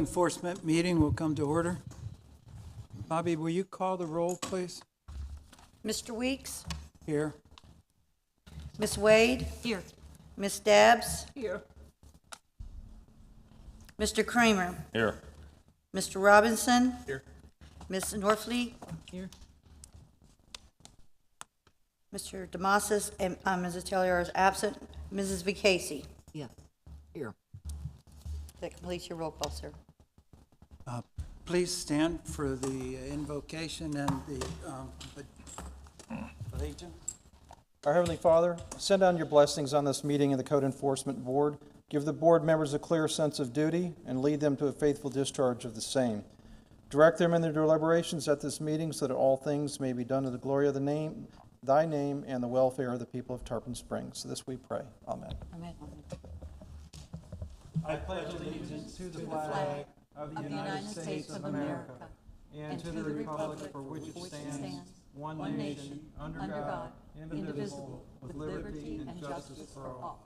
enforcement meeting will come to order. Bobby, will you call the roll, please? Mr. Weeks? Here. Miss Wade? Here. Miss Dabbs? Here. Mr. Kramer? Here. Mr. Robinson? Here. Miss Norfleet? Here. Mr. Demasis and Mrs. Taylor is absent. Mrs. Vacasie? Yeah. Here. That completes your roll call, sir. Please stand for the invocation and the allegiance. Our Heavenly Father, send down your blessings on this meeting of the Code Enforcement Board. Give the board members a clear sense of duty and lead them to a faithful discharge of the same. Direct them in their deliberations at this meeting so that all things may be done to the glory of thy name and the welfare of the people of Tarpon Springs. So this we pray. Amen. Amen. I pledge allegiance to the flag of the United States of America and to the republic for which it stands, one nation, under God, indivisible, with liberty and justice for all.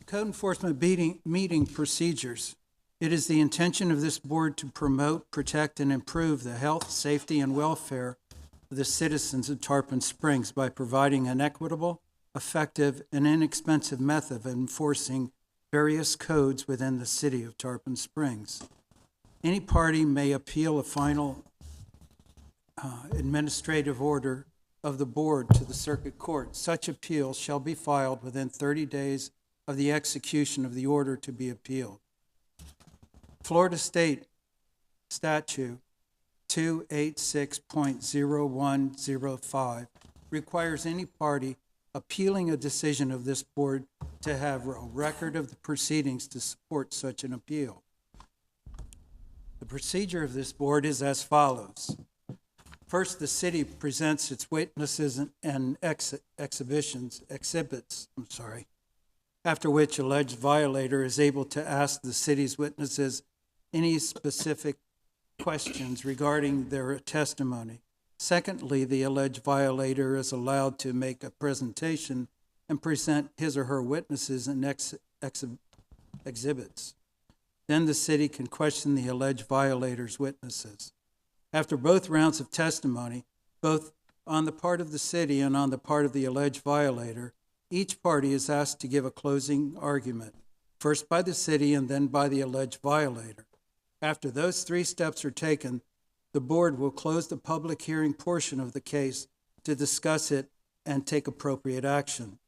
Code enforcement meeting procedures. It is the intention of this board to promote, protect, and improve the health, safety, and welfare of the citizens of Tarpon Springs by providing an equitable, effective, and inexpensive method of enforcing various codes within the city of Tarpon Springs. Any party may appeal a final administrative order of the board to the circuit court. Such appeal shall be filed within 30 days of the execution of the order to be appealed. Florida State Statute 286.0105 requires any party appealing a decision of this board to have a record of the proceedings to support such an appeal. The procedure of this board is as follows. First, the city presents its witnesses and exhibits, after which alleged violator is able to ask the city's witnesses any specific questions regarding their testimony. Secondly, the alleged violator is allowed to make a presentation and present his or her witnesses and exhibits. Then the city can question the alleged violator's witnesses. After both rounds of testimony, both on the part of the city and on the part of the alleged violator, each party is asked to give a closing argument, first by the city and then by the alleged violator. After those three steps are taken, the board will close the public hearing portion of the case to discuss it and take appropriate action.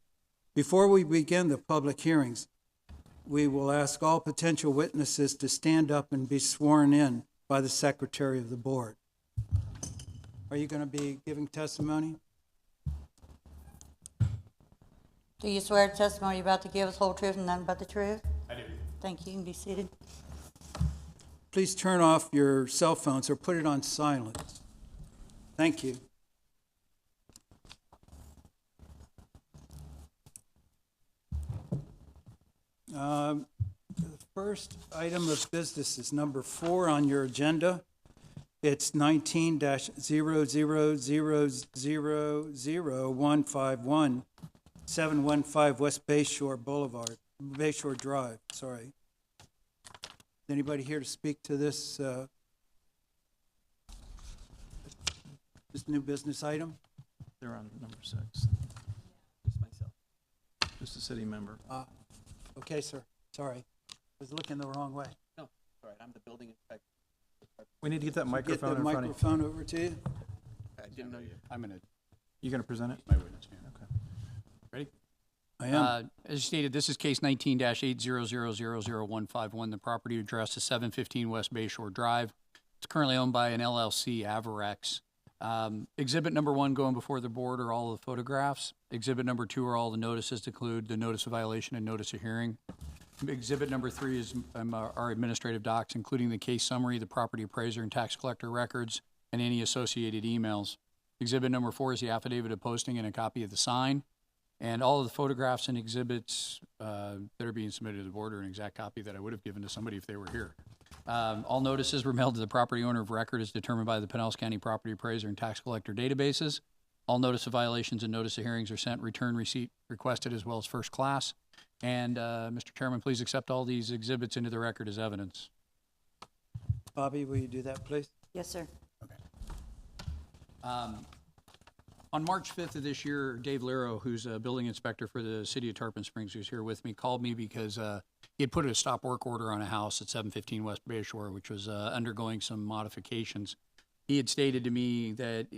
Before we begin the public hearings, we will ask all potential witnesses to stand up and be sworn in by the secretary of the board. Are you going to be giving testimony? Do you swear the testimony you're about to give is whole truth and nothing but the truth? I do. Thank you. You can be seated. Please turn off your cell phones or put it on silent. Thank you. The first item of business is number 4 on your agenda. It's 19-0000151, 715 West Bayshore Drive. Is anybody here to speak to this new business item? They're on number 6. Just myself. Just a city member. Okay, sir. Sorry. I was looking the wrong way. No, all right, I'm the building inspector. We need to get that Get microphone the in front of you. microphone over to you. I didn't know you. I'm going to, You going to present it? my witness, yeah. Okay. Ready? I am. As stated, this is case 19-800000151. The property address is 715 West Bayshore Drive. It's currently owned by an LLC, Avarex. Exhibit number 1 going before the board are all the photographs. Exhibit number 2 are all the notices to include the notice of violation and notice of hearing. Exhibit number 3 is our administrative docs, including the case summary, the property appraiser and tax collector records, and any associated emails. Exhibit number 4 is the affidavit of posting and a copy of the sign. And all of the photographs and exhibits that are being submitted to the board are an exact copy that I would have given to somebody if they were here. All notices were mailed to the property owner of record as determined by the Pinellas County Property Appraiser and Tax Collector databases. All notice of violations and notice of hearings are sent, return receipt requested, as well as first class. And, Mr. Chairman, please accept all these exhibits into the record as evidence. Bobby, will you do that, please? Yes, sir. On March 5th of this year, Dave Lero, who's a building inspector for the city of Tarpon Springs, who's here with me, called me because he had put a stop work order on a house at 715 West Bayshore, which was undergoing some modifications. He had stated to me that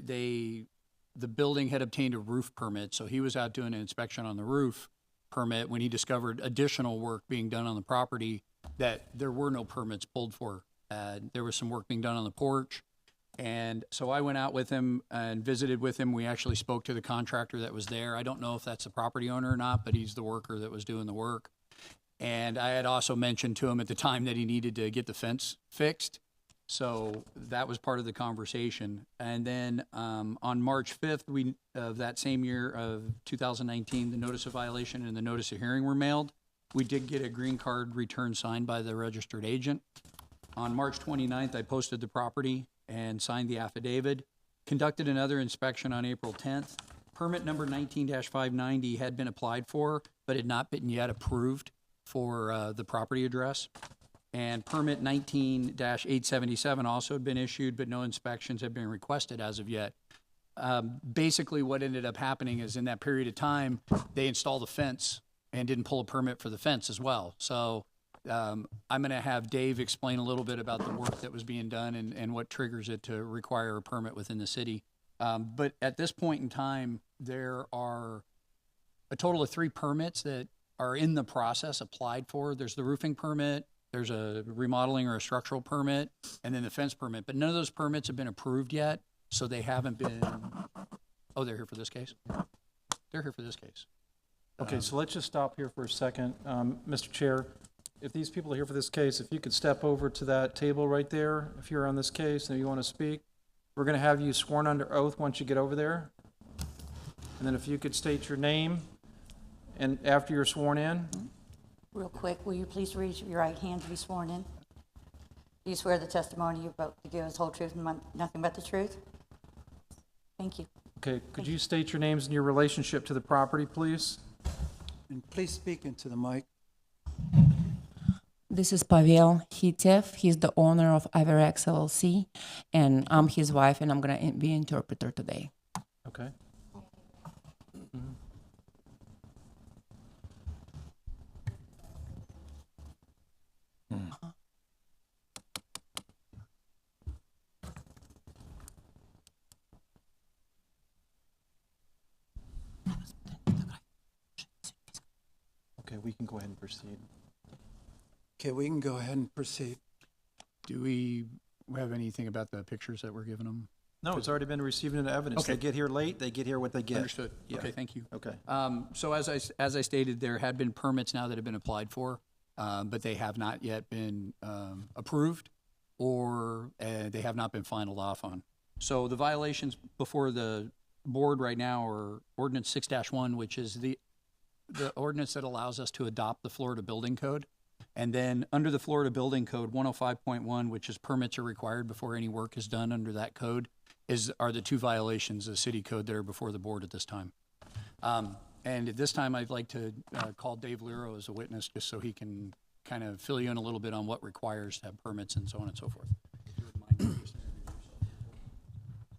the building had obtained a roof permit, so he was out doing an inspection on the roof permit when he discovered additional work being done on the property that there were no permits pulled for. There was some work being done on the porch. And so I went out with him and visited with him. We actually spoke to the contractor that was there. I don't know if that's the property owner or not, but he's the worker that was doing the work. And I had also mentioned to him at the time that he needed to get the fence fixed. So that was part of the conversation. And then on March 5th of that same year of 2019, the notice of violation and the notice of hearing were mailed. We did get a green card return signed by the registered agent. On March 29th, I posted the property and signed the affidavit, conducted another inspection on April 10th. Permit number 19-590 had been applied for, but had not been yet approved for the property address. And permit 19-877 also had been issued, but no inspections had been requested as of yet. Basically, what ended up happening is in that period of time, they installed a fence and didn't pull a permit for the fence as well. So I'm going to have Dave explain a little bit about the work that was being done and what triggers it to require a permit within the city. But at this point in time, there are a total of 3 permits that are in the process applied for. There's the roofing permit, there's a remodeling or a structural permit, and then the fence permit. But none of those permits have been approved yet, so they haven't been. Oh, they're here for this case? They're here for this case. Okay, so let's just stop here for a second. Mr. Chair, if these people are here for this case, if you could step over to that table right there, if you're on this case and you want to speak. We're going to have you sworn under oath once you get over there. And then if you could state your name and after you're sworn in. Real quick, will you please raise your right hand to be sworn in? Do you swear the testimony you're about to give us the whole truth and nothing but the truth? Thank you. Okay, could you state your names and your relationship to the property, please? And please speak into the mic. This is Pavel Hitev. He's the owner of Averex LLC, and I'm his wife, and I'm going to be interpreter today. Okay. Okay, we can go ahead and proceed. Okay, we can go ahead and proceed. Do we have anything about the pictures that we're giving them? No, it's already been received into evidence. Okay. They get here late, they get here what they get. Understood. Yeah. Okay, thank you. Okay. So as I stated, there had been permits now that have been applied for, but they have not yet been approved or they have not been finalized off on. So the violations before the board right now are ordinance 6-1, which is the ordinance that allows us to adopt the Florida Building Code. And then under the Florida Building Code 105.1, which is permits are required before any work is done under that code, are the 2 violations of city code that are before the board at this time. And at this time, I'd like to call Dave Lero as a witness just so he can kind of fill you in a little bit on what requires to have permits and so on and so forth. If you would mind just introducing yourself.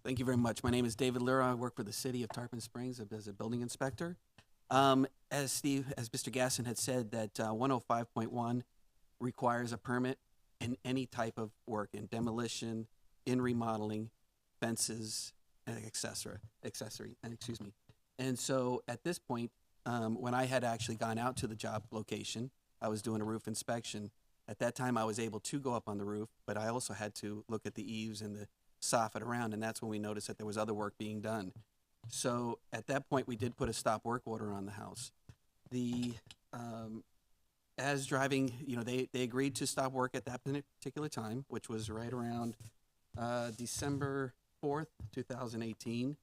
Thank you very much. My name is David Lira. I work for the city of Tarpon Springs as a building inspector. As Mr. Gasson had said, that 105.1 requires a permit in any type of work, in demolition, in remodeling, fences, and accessory. And so at this point, when I had actually gone out to the job location, I was doing a roof inspection. At that time, I was able to go up on the roof, but I also had to look at the eaves and the soffit around, and that's when we noticed that there was other work being done. So at that point, we did put a stop work order on the house. As driving, they agreed to stop work at that particular time, which was right around December 4th, 2018.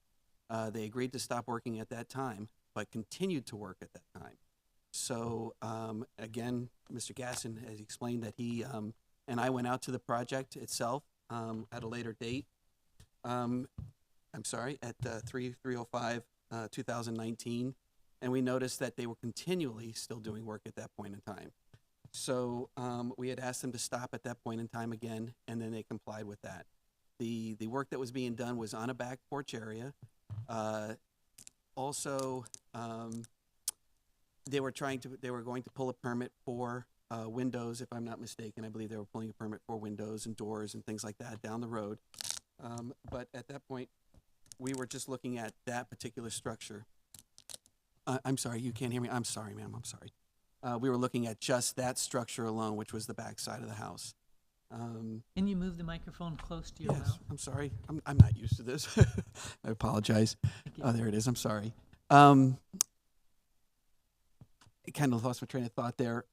They agreed to stop working at that time, but continued to work at that time. So again, Mr. Gasson has explained that he and I went out to the project itself at a later date. I'm sorry, at 3/305, 2019, and we noticed that they were continually still doing work at that point in time. So we had asked them to stop at that point in time again, and then they complied with that. The work that was being done was on a back porch area. Also, they were going to pull a permit for windows, if I'm not mistaken. I believe they were pulling a permit for windows and doors and things like that down the road. But at that point, we were just looking at that particular structure. I'm sorry, you can't hear me? I'm sorry, ma'am, I'm sorry. We were looking at just that structure alone, which was the back side of the house. Can you move the microphone close to your Yes, mouth? I'm sorry. I'm not used to this. I apologize. Oh, there it is. I'm sorry. I kind of lost my train of thought there.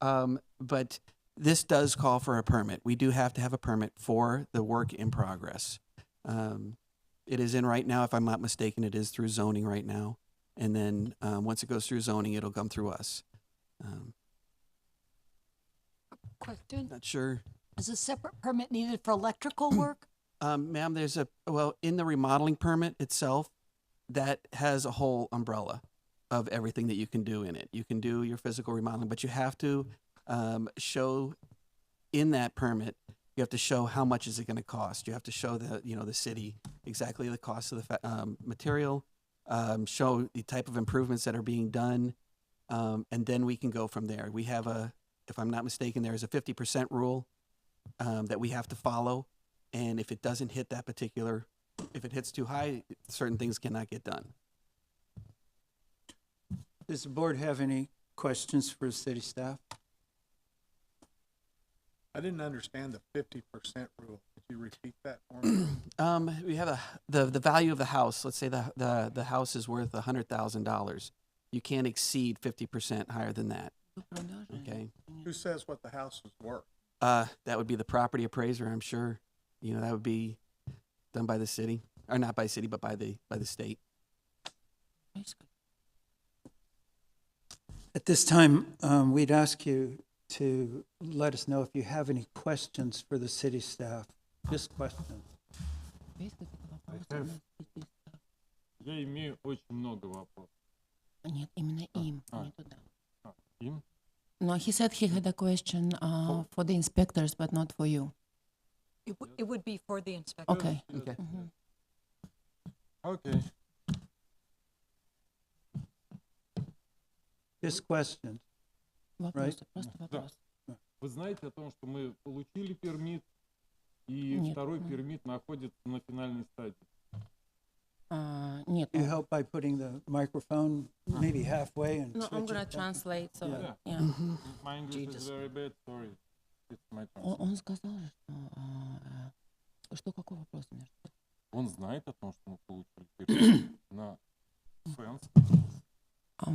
But this does call for a permit. We do have to have a permit for the work in progress. It is in right now, if I'm not mistaken, it is through zoning right now. And then once it goes through zoning, it'll come through us. Question, Not sure. is a separate permit needed for electrical work? Ma'am, in the remodeling permit itself, that has a whole umbrella of everything that you can do in it. You can do your physical remodeling, but you have to show in that permit, you have to show how much is it going to cost. You have to show the city exactly the cost of the material, show the type of improvements that are being done, and then we can go from there. We have if I'm not mistaken, there is a 50% rule that we have to follow. And if it doesn't hit that particular, if it hits too high, certain things cannot get done. Does the board have any questions for the city staff? I didn't understand the 50% rule. Could you repeat that for me? We have the value of the house. Let's say the house is worth $100,000. You can't exceed 50% higher than that. Okay. Who says what the house is worth? That would be the property appraiser, I'm sure. That would be done by the city, or not by city, but by the state. At this time, we'd ask you to let us know if you have any questions for the city staff. Just questions. Я имею очень много вопросов. Нет, именно им, не туда. Им? No, he said he had a question for the inspectors, but not for you. It would be for the inspector. Okay. Okay. Мгм. Окей. Just questions. Вопросы, просто вопрос. Вы знаете о том, что мы получили пермит, и Нет. второй пермит находится на финальной стадии. Нет. You help by putting the microphone maybe halfway and No, I'm switch gonna it. translate, so, Yeah. yeah. My English is very bad, sorry. It's my turn. Он сказал, что какой вопрос? Он знает о том, что мы получили пермит на фэнс.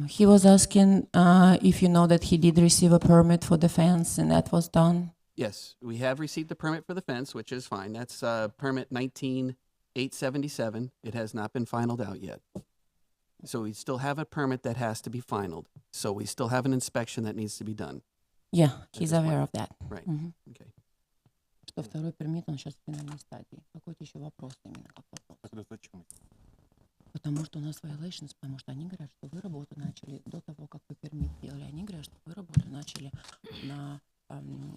He was asking if you know that he did receive a permit for the fence and that was done. Yes, we have received the permit for the fence, which is fine. That's permit 19877. It has not been finalized out yet. So we still have a permit that has to be finalized. So we still have an inspection that needs to be done. Yeah, he's this point. aware of that. Right. Мгм. Okay. Что второй пермит, он сейчас в финальной стадии. Какой-то еще вопрос именно как вопрос. Тогда зачем? Потому что у нас violations, потому что они говорят, что вы работу начали до того, как вы пермит делали. Они говорят, что вы работу начали на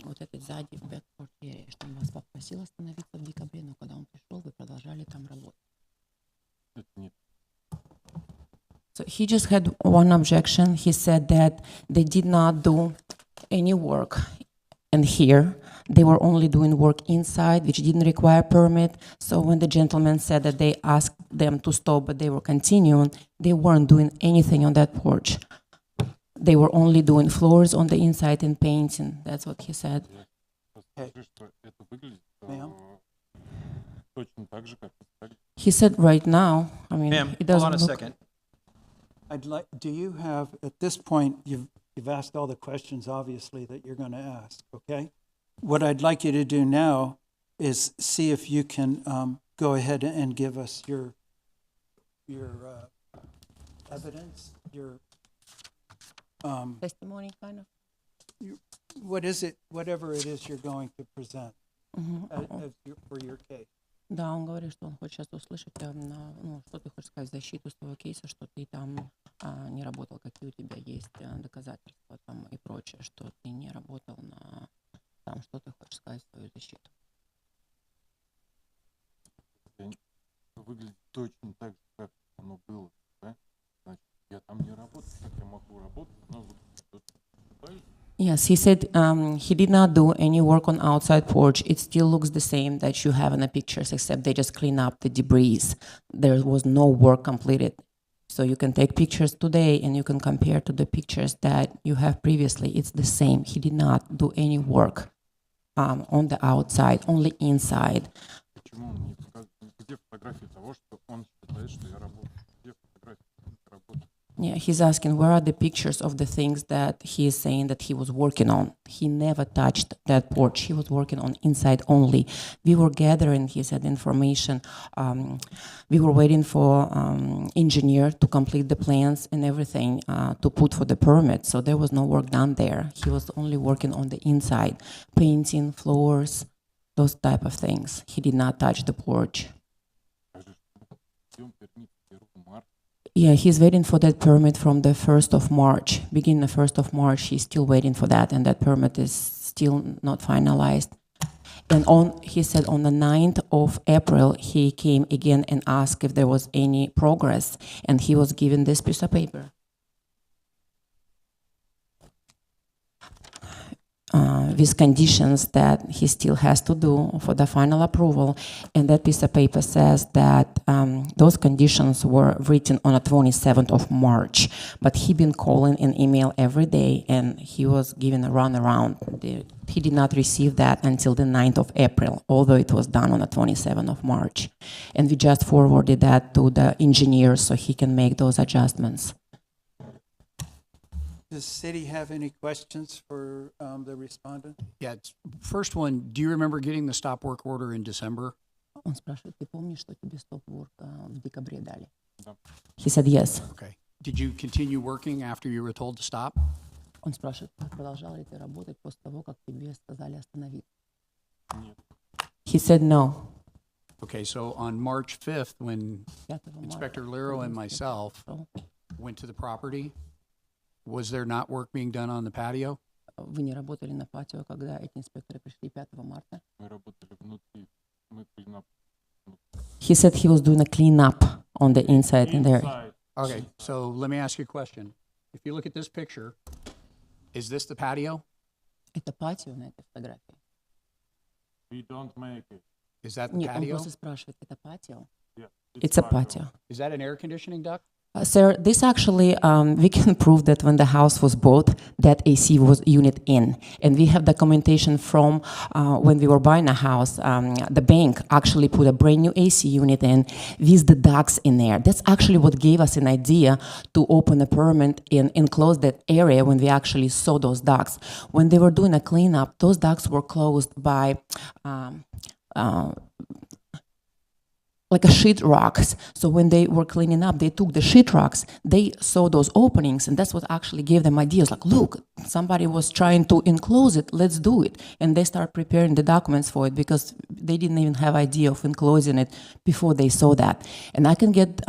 вот этой сзади backport area, что он вас попросил остановиться в декабре, но когда он пришел, вы продолжали там работать. Это нет. So he just had one objection. He said that they did not do any work in here. They were only doing work inside, which didn't require permit. So when the gentleman said that they asked them to stop, but they were continuing, they weren't doing anything on that porch. They were only doing floors on the inside and painting. That's what he said. Скажи, что это выглядит Ma'am? точно так же, как и так. He said right now, I mean, Ma'am, it hold doesn't on a look... second. Do you have, at this point, you've asked all the questions, obviously, that you're going to ask, okay? What I'd like you to do now is see if you can go ahead and give us your evidence, your, Testimony, kind of. what is it, whatever it is you're going to present Mhm. for your case. Да, он говорит, что он хочет сейчас услышать, ну, что ты хочешь сказать в защиту своего кейса, что ты там не работал, какие у тебя есть доказательства там и прочее, что ты не работал на там, что ты хочешь сказать в свою защиту. Выглядит точно так же, как оно было, да? Значит, я там не работаю, как я могу работать? Ну, вот, правильно? Yes, he said he did not do any work on outside porch. It still looks the same that you have in the pictures, except they just clean up the debris. There was no work completed. So you can take pictures today and you can compare to the pictures that you have previously. It's the same. He did not do any work on the outside, only inside. Почему он не показывает? Где фотографии того, что он считает, что я работаю? Где фотографии работы? Yeah, he's asking where are the pictures of the things that he is saying that he was working on. He never touched that porch. He was working on inside only. We were gathering, he said, information. We were waiting for engineer to complete the plans and everything to put for the permit. So there was no work done there. He was only working on the inside, painting, floors, those type of things. He did not touch the porch. Yeah, he's waiting for that permit from the 1st of March. Beginning the 1st of March, he's still waiting for that, and that permit is still not finalized. And he said on the 9th of April, he came again and asked if there was any progress, and he was given this piece of paper. With conditions that he still has to do for the final approval. And that piece of paper says that those conditions were written on the 27th of March, but he been calling an email every day and he was given a runaround. He did not receive that until the 9th of April, although it was done on the 27th of March. And we just forwarded that to the engineer so he can make those adjustments. Does the city have any questions for the respondent? Yeah, first one, do you remember getting the stop work order in December? Он спрашивает, ты помнишь, что тебе стоп-ворк в декабре дали? He said yes. Okay. Did you continue working after you were told to stop? Он спрашивает, продолжал ли ты работать после того, как тебе сказали остановиться? He said no. Okay, so on March 5th, when Inspector Lero and myself went to the property, was there not work being done on the patio? Вы не работали на патио, когда эти инспекторы пришли 5 марта? Мы работали внутри, мы клинап. He said he was doing a cleanup on the inside in there. Okay, so let me ask you a question. If you look at this picture, is this the patio? Это патио на этой фотографии. We don't make it. Is that the Нет, он patio? просто спрашивает, это патио? Yeah, It's a patio. Is that an air conditioning duct? Sir, this actually, we can prove that when the house was bought, that AC was unit in. And we have documentation from when we were buying a house, the bank actually put a brand new AC unit in with the ducts in there. That's actually what gave us an idea to open a permit and enclose that area when we actually saw those ducts. When they were doing a cleanup, those ducts were closed by like a sheet rocks. So when they were cleaning up, they took the sheet rocks, they saw those openings, and that's what actually gave them ideas like, look, somebody was trying to enclose it, let's do it. And they start preparing the documents for it because they didn't even have idea of enclosing it before they saw that. And I can get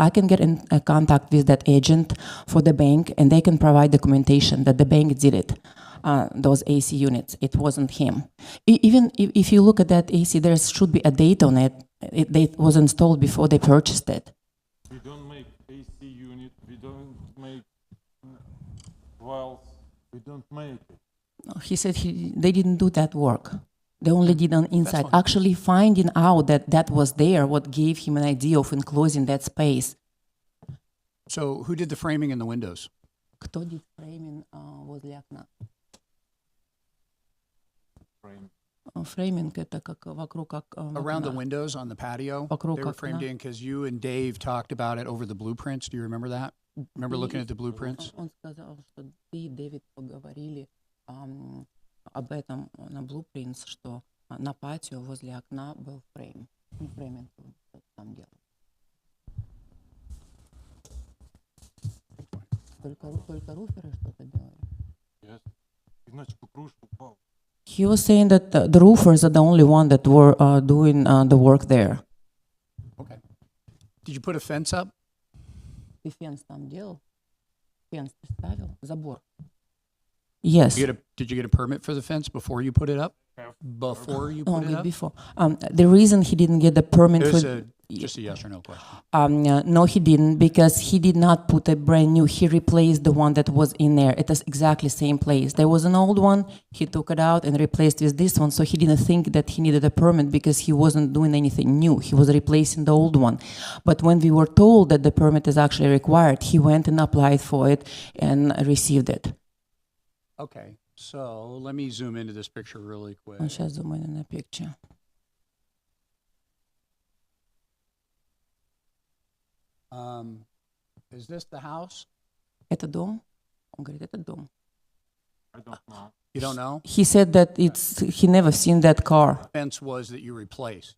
in contact with that agent for the bank, and they can provide documentation that the bank did it. Those AC units, it wasn't him. Even if you look at that AC, there should be a date on it. It was installed before they purchased it. We don't make AC unit, we don't make valves, we don't make it. He said they didn't do that work. They only did on inside. fine. Actually finding out that was there, what gave him an idea of enclosing that space. So who did the framing in the windows? Кто дid framing возле окна? Frame. Framing это как вокруг как Around the windows on the patio? Вокруг They were окна. framed in because you and Dave talked about it over the blueprints. Do you remember that? Remember looking at the blueprints? Он сказал, что ты и Дэвид поговорили об этом на blueprints, что на патио возле окна был фрейм. Фрейминг там делал. Только руферы что-то делали. Yes. Иначе бы крыша упала. He was saying that the roofers are the only one that were doing the work there. Okay. Did you put a fence up? Ты фенс там делал? Фенс ты ставил? Забор. Yes. Did you get a permit for the fence before you put it up? Before you put it up? Before. The reason he didn't get the permit It was for just a yes or no question. no, he didn't, because he did not put a brand new. He replaced the one that was in there. It is exactly same place. There was an old one. He took it out and replaced with this one. So he didn't think that he needed a permit because he wasn't doing anything new. He was replacing the old one. But when we were told that the permit is actually required, he went and applied for it and received it. Okay, so let me zoom into this picture really quick. Он сейчас зумает на picture. Is this the house? Это дом? Он говорит, это дом. I don't know. You don't know? He said that he never seen that car. Fence was that you replaced.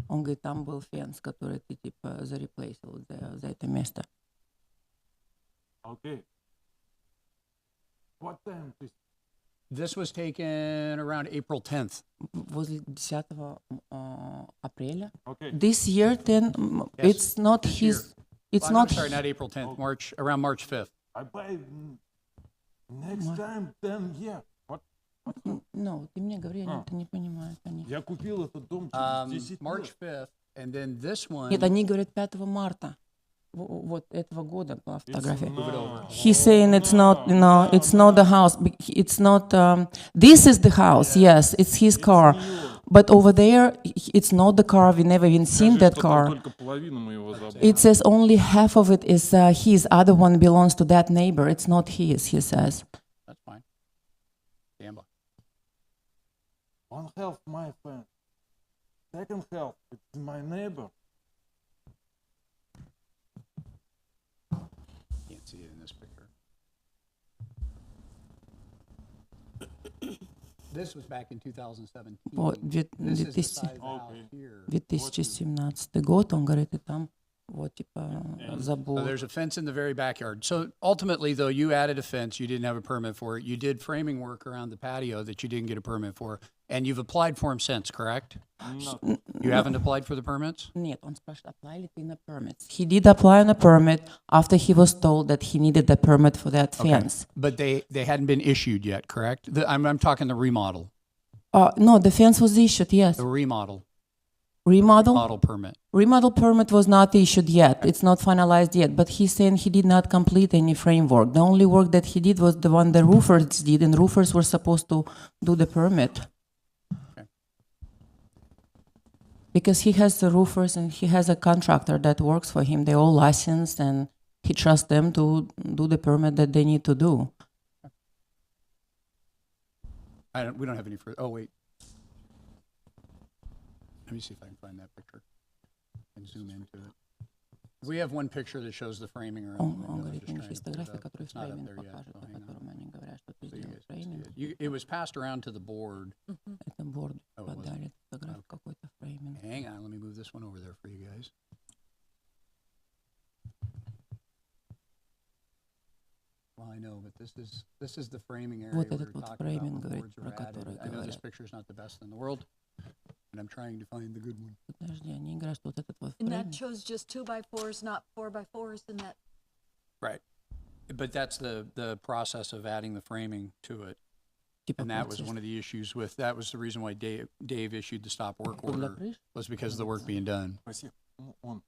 Он говорит, там был фенс, который ты типа зареплейсил за это место. Okay. What time is This was taken around April 10th. Возле 10 апреля. okay? This year, then, Yes, it's not this his, it's Well, not, I'm sorry, not April 10th, around March 5th. I buy next time 10 years. What? no, ты мне говори, они это не понимают. Они. Я купил этот дом через 10 March лет. 5th, and then this one. Нет, они говорят 5 марта. Вот этого года была It's фотография. no. He's saying it's not, no, it's not the house. It's not, this is the house, yes, it's his car. But over there, it's not the car. We never even seen Скажи, that что там car. только половина моего забора. It says only half of it is his. Other one belongs to that neighbor. It's not his, he says. That's fine. Stand by. One half my fence. Second half, it's my neighbor. Can't see it in this picture. This was back in 2017. Вот, This is the 2000 size of the house Okay. here. 2017 год, он говорит, и там вот типа So забор. there's a fence in the very backyard. So ultimately, though, you added a fence, you didn't have a permit for it. You did framing work around the patio that you didn't get a permit for, and you've applied for them since, correct? You haven't applied for the permits? Нет, он спрашивает, apply ли ты на permits. He did apply on a permit after he was told that he needed a permit for that fence. But they hadn't been issued yet, correct? I'm talking the remodel, No, the fence was issued, yes. the remodel Remodel? permit. Remodel permit was not issued yet. It's not finalized yet. But he's saying he did not complete any framework. The only work that he did was the one the roofers did, and roofers were supposed to do the permit. Okay. Because he has the roofers and he has a contractor that works for him. They're all licensed, and he trusts them to do the permit that they need to do. We don't have any further. Oh, wait. Let me see if I can find that picture and zoom into it. We have one picture that shows the framing around the Он window. I'm говорит, just у них trying есть to pull it фотография, up. которую It's not up фрейминг there yet, покажет, so по hang on. которым они говорят, что ты So you сделал guys can see фрейминг. it. It was passed around to the board. Это борду Oh, it wasn't. подали, фотографию какой-то фрейминг. Hang on, let me move this one over there for you guys. Well, I know, but this is the framing area Вот we этот were вот talking about фрейминг, when говорит, boards про were added. который I know this говорят. picture's not the best in the world, and I'm trying to find the good one. Подожди, они говорят, что вот этот вот And that фрейминг. shows just 2x4s, not 4x4s, and that, Right. But that's the process of adding the framing to it. Типа And that was процесс. one of the issues with, that was the reason why Dave issued the stop work Для order, крыш? was because of the work being done. Спроси, он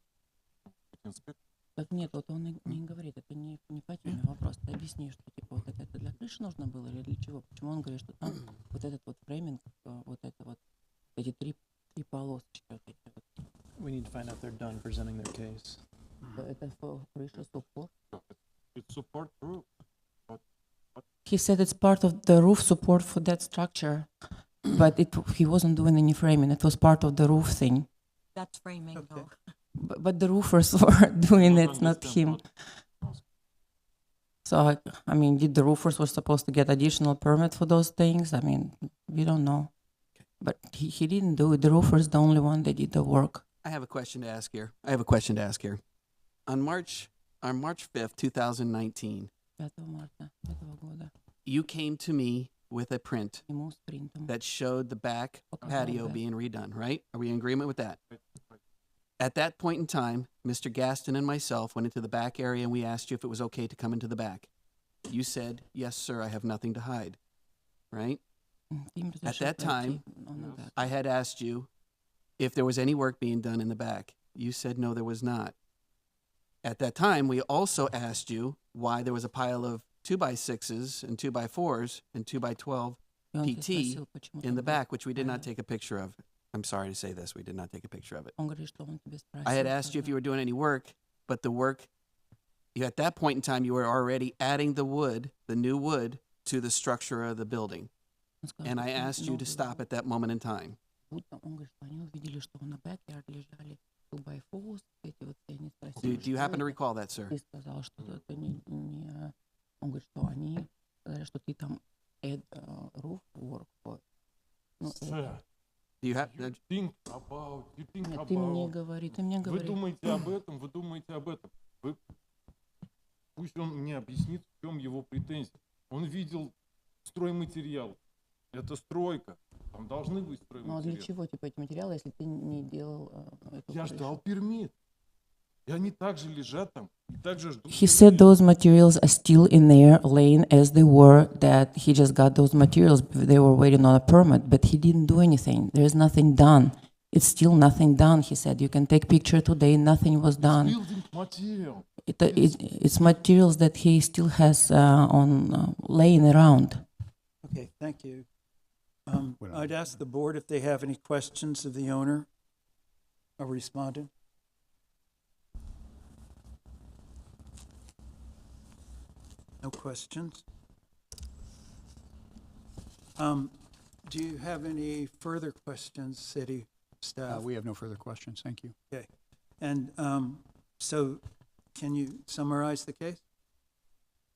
инспектор. Так нет, вот он не говорит, это не по теме вопрос. Ты объясни, что типа вот это для крыши нужно было или для чего? Почему он говорит, что там вот этот вот фрейминг, вот это вот, эти три полосочки, вот эти вот. We need to find out if they're done presenting their case. Это крыша с упор. It's support roof. He said it's part of the roof support for that structure, but he wasn't doing any framing. It was part of the roof thing. that's framing though. But the roofers were doing it, not him. So, I mean, did the roofers were supposed to get additional permit for those things? I mean, we don't know. But he didn't do it. The roofers the only one that did the work. I have a question to ask here. On March 5th, 2019, 5 марта этого года you came to me with a print ему с принтом. that showed the back patio being redone, right? Are we in agreement with that? At that point in time, Mr. Gaston and myself went into the back area and we asked you if it was okay to come into the back. You said, yes, sir, I have nothing to hide, right? At that time, I had asked you if there was any work being done in the back. You said, no, there was not. At that time, we also asked you why there was a pile of 2x6s and 2x4s and 2x12 PT in the back, which we did not take a picture of. I'm sorry to say this, we did not take a picture of it. I had asked you if you were doing any work, but the work, at that point in time, you were already adding the wood, the new wood, to the structure of the building. And I asked you to stop at that moment in time. Do you happen to recall that, sir? Sir, Do you have? you think about. Ты мне говори, ты мне Вы говори. думаете об этом, вы думаете об этом. Пусть он мне объяснит, в чем его претензия. Он видел стройматериал. Это стройка. Там должны быть Ну а для стройматериалы. чего типа эти материалы, если ты не делал эту Я крышу? ждал пермит. И они также лежат там. И также ждут. He said those materials are still in there, laying as they were, that he just got those materials, they were waiting on a permit, but he didn't do anything. There's nothing done. It's still nothing done, he said. You can take picture today, nothing was done. Building material. It's materials that he still has laying around. Okay, thank you. I'd ask the board if they have any questions of the owner or respondent. No questions? Do you have any further questions, city staff? We have no further questions. Thank you. Okay. And so can you summarize the case?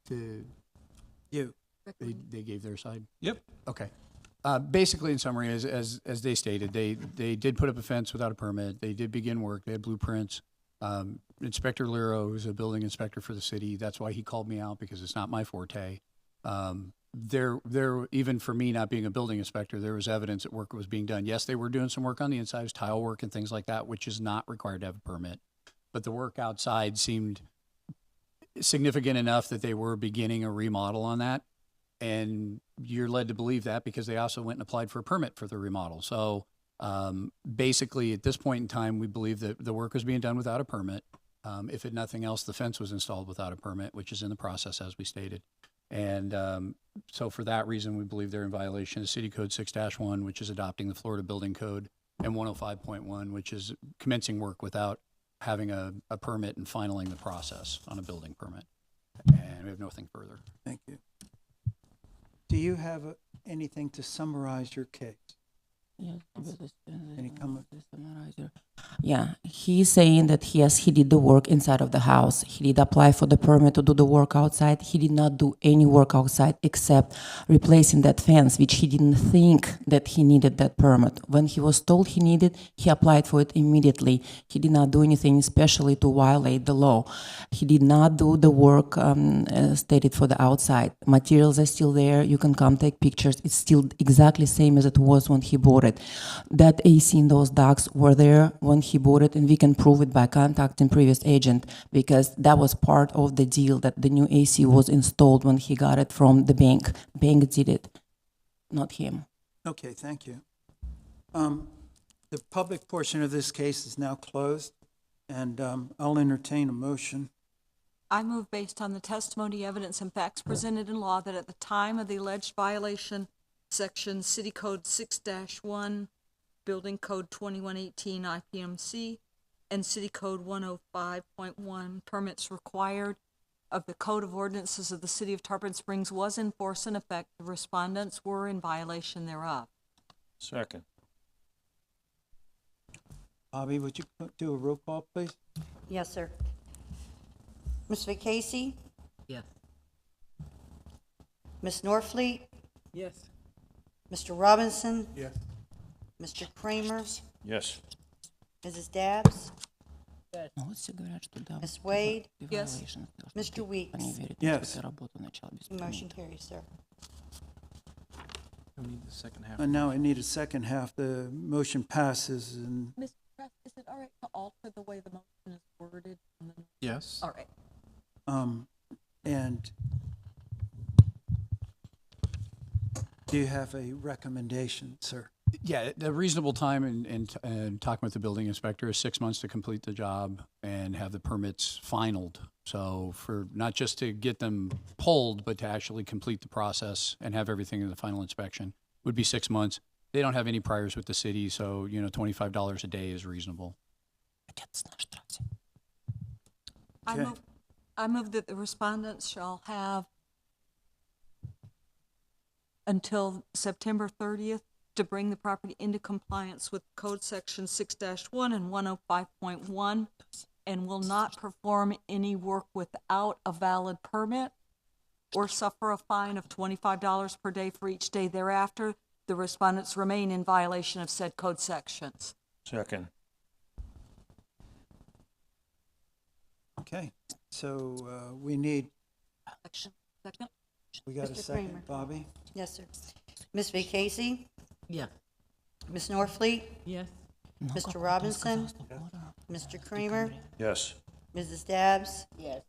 You. They gave their side? Yep. Okay. Basically, in summary, as they stated, they did put up a fence without a permit. They did begin work. They had blueprints. Inspector Lero, who's a building inspector for the city, that's why he called me out, because it's not my forte. There, even for me not being a building inspector, there was evidence that work was being done. Yes, they were doing some work on the inside, it was tile work and things like that, which is not required to have a permit. But the work outside seemed significant enough that they were beginning a remodel on that. And you're led to believe that because they also went and applied for a permit for the remodel. So basically, at this point in time, we believe that the work was being done without a permit. If nothing else, the fence was installed without a permit, which is in the process, as we stated. And so for that reason, we believe they're in violation of City Code 6-1, which is adopting the Florida Building Code, and 105.1, which is commencing work without having a permit and finaling the process on a building permit. And we have nothing further. Thank you. Do you have anything to summarize your case? Any comment? Yeah, he's saying that yes, he did the work inside of the house. He did apply for the permit to do the work outside. He did not do any work outside except replacing that fence, which he didn't think that he needed that permit. When he was told he needed, he applied for it immediately. He did not do anything especially to violate the law. He did not do the work stated for the outside. Materials are still there. You can come take pictures. It's still exactly same as it was when he bought it. That AC in those ducts were there when he bought it, and we can prove it by contacting previous agent, because that was part of the deal that the new AC was installed when he got it from the bank. Bank did it, not him. Okay, thank you. The public portion of this case is now closed, and I'll entertain a motion. I move based on the testimony, evidence, and facts presented in law that at the time of the alleged violation, Section City Code 6-1, Building Code 2118 IPMC, and City Code 105.1, permits required of the Code of Ordinances of the City of Tarpon Springs was in force and effect. The respondents were in violation thereof. Second. Bobby, would you do a roll call, please? Yes, sir. Ms. Vacasie? Yes. Ms. Norfleet? Yes. Mr. Robinson? Yes. Mr. Kramer? Yes. Mrs. Dabbs? Ну, вот все говорят, что да. Miss Wade? Yes. Violation, потому что Mr. Weeks? они верят, Yes. что ты работу начал без Motion пермита. carries, sir. We need the second half. And now I need a second half. The motion passes, and Is it all right to alter the way the motion is worded? Yes. All right. And do you have a recommendation, sir? Yeah, the reasonable time in talking with the building inspector is 6 months to complete the job and have the permits finalized. So for, not just to get them pulled, but to actually complete the process and have everything in the final inspection would be 6 months. They don't have any priors with the city, so, $25 a day is reasonable. Okay. I move that the respondents shall have until September 30th to bring the property into compliance with Code Section 6-1 and 105.1, and will not perform any work without a valid permit or suffer a fine of $25 per day for each day thereafter. The respondents remain in violation of said code sections. Second. Okay, so we need, Second? we got a Mr. second, Kramer. Bobby? Yes, sir. Ms. Vacasie? Yeah. Ms. Norfleet? Yes. Mr. Robinson? Mr. Kramer? Yes. Mrs. Dabbs? Yes.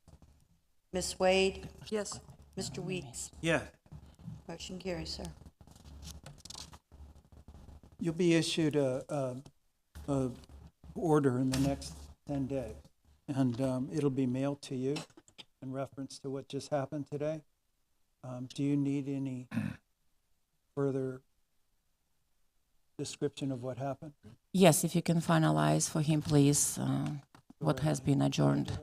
Ms. Wade? Yes. Mr. Weeks? Yeah, Motion carries, sir. you'll be issued a order in the next 10 days, and it'll be mailed to you in reference to what just happened today. Do you need any further description of what happened? Yes, if you can finalize for him, please, what has been adjourned.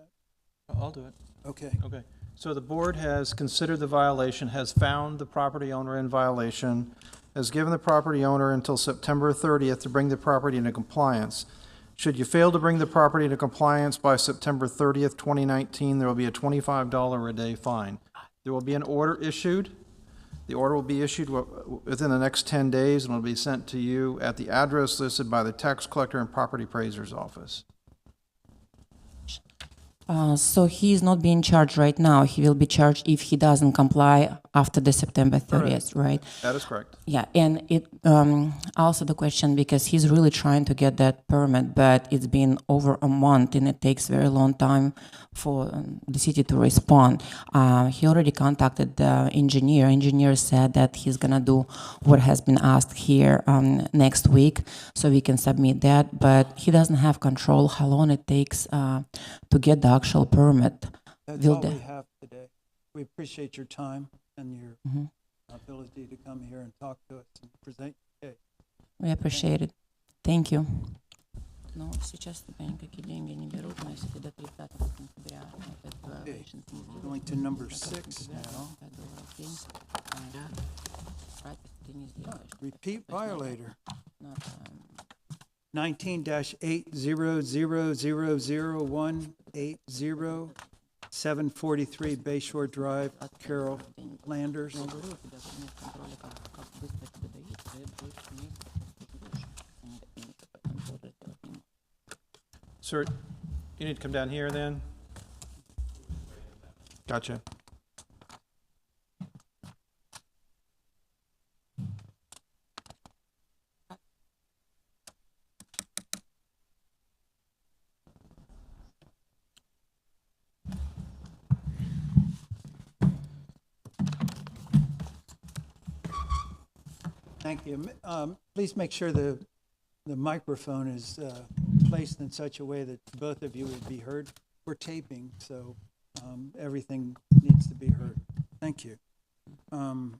I'll do it. Okay, Okay. So the board has considered the violation, has found the property owner in violation, has given the property owner until September 30th to bring the property into compliance. Should you fail to bring the property into compliance by September 30th, 2019, there will be a $25 a day fine. There will be an order issued. The order will be issued within the next 10 days, and will be sent to you at the address listed by the tax collector and property appraiser's office. So he is not being charged right now. He will be charged if he doesn't comply after the September 30th, right? That is correct. Yeah, and it also the question, because he's really trying to get that permit, but it's been over a month and it takes very long time for the city to respond. He already contacted the engineer. Engineer said that he's gonna do what has been asked here next week, so we can submit that. But he doesn't have control how long it takes to get the actual permit. that's Will all do. we have today. We appreciate your time and your Mhm. ability to come here and talk to us and present your case. We appreciate it. Thank you. Ну, сейчас никакие деньги не берут, но если ты до 30 сентября этот violation не Going to number 6 now. $5 в день, right, если ты не сделаешь, Repeat violator. not, 19-800000180, 743 Bayshore Drive, Carol Landers. я говорю, у тебя нет контроля, как быстро тебе дают, ты больше месяца будешь, и контроль сделать не можешь. Sir, you need to come down here then? Gotcha. Thank you. Please make sure the microphone is placed in such a way that both of you would be heard. We're taping, so everything needs to be heard. Thank you. Go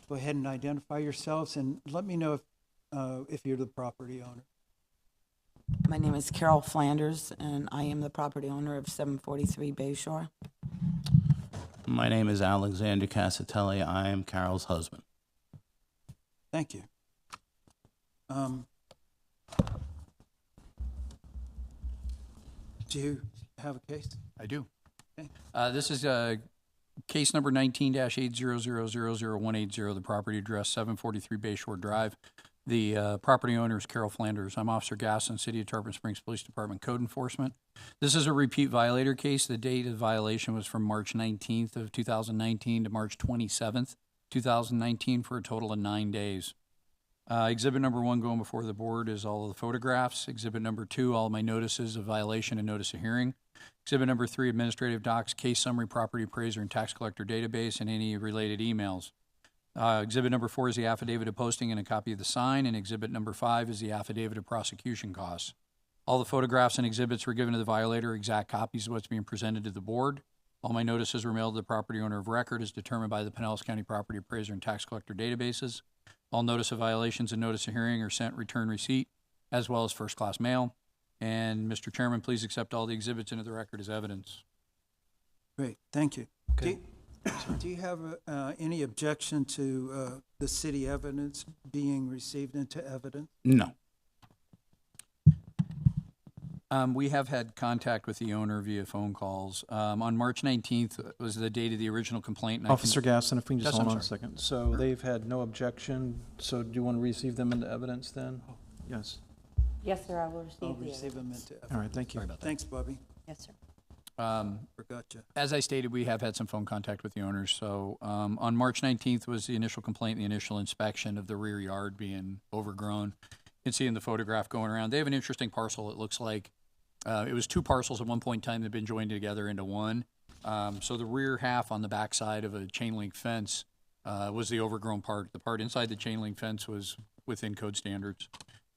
ahead and identify yourselves and let me know if you're the property owner. My name is Carol Flanders, and I am the property owner of 743 Bayshore. My name is Alexander Casatelli. I am Carol's husband. Thank you. Do you have a case? I do. Okay. This is case number 19-800000180, the property address 743 Bayshore Drive. The property owner is Carol Flanders. I'm Officer Gasson, City of Tarpon Springs Police Department Code Enforcement. This is a repeat violator case. The date of violation was from March 19th of 2019 to March 27th, 2019, for a total of 9 days. Exhibit number 1 going before the board is all of the photographs. Exhibit number 2, all my notices of violation and notice of hearing. Exhibit number 3, administrative docs, case summary, property appraiser, and tax collector database, and any related emails. Exhibit number 4 is the affidavit of posting and a copy of the sign, and exhibit number 5 is the affidavit of prosecution costs. All the photographs and exhibits were given to the violator, exact copies of what's being presented to the board. All my notices were mailed to the property owner of record as determined by the Pinellas County Property Appraiser and Tax Collector databases. All notice of violations and notice of hearing are sent return receipt, as well as first-class mail. And, Mr. Chairman, please accept all the exhibits into the record as evidence. Great, thank you. Do you have any objection to the city evidence being received into evidence? No. We have had contact with the owner via phone calls. On March 19th was the date of the original complaint. and Officer Gasson, if we can just Yes, hold I'm on a sorry. second. So they've had no objection, so do you want to receive them into evidence then? Yes. Yes, sir, I will I'll receive the receive them into evidence. All right, thank you. Thanks, Bobby. Yes, sir. Forgot you. As I stated, we have had some phone contact with the owners. So on March 19th was the initial complaint, the initial inspection of the rear yard being overgrown. You can see in the photograph going around. They have an interesting parcel. It looks like it was 2 parcels at one point in time that had been joined together into one. So the rear half on the backside of a chain link fence was the overgrown part. The part inside the chain link fence was within code standards.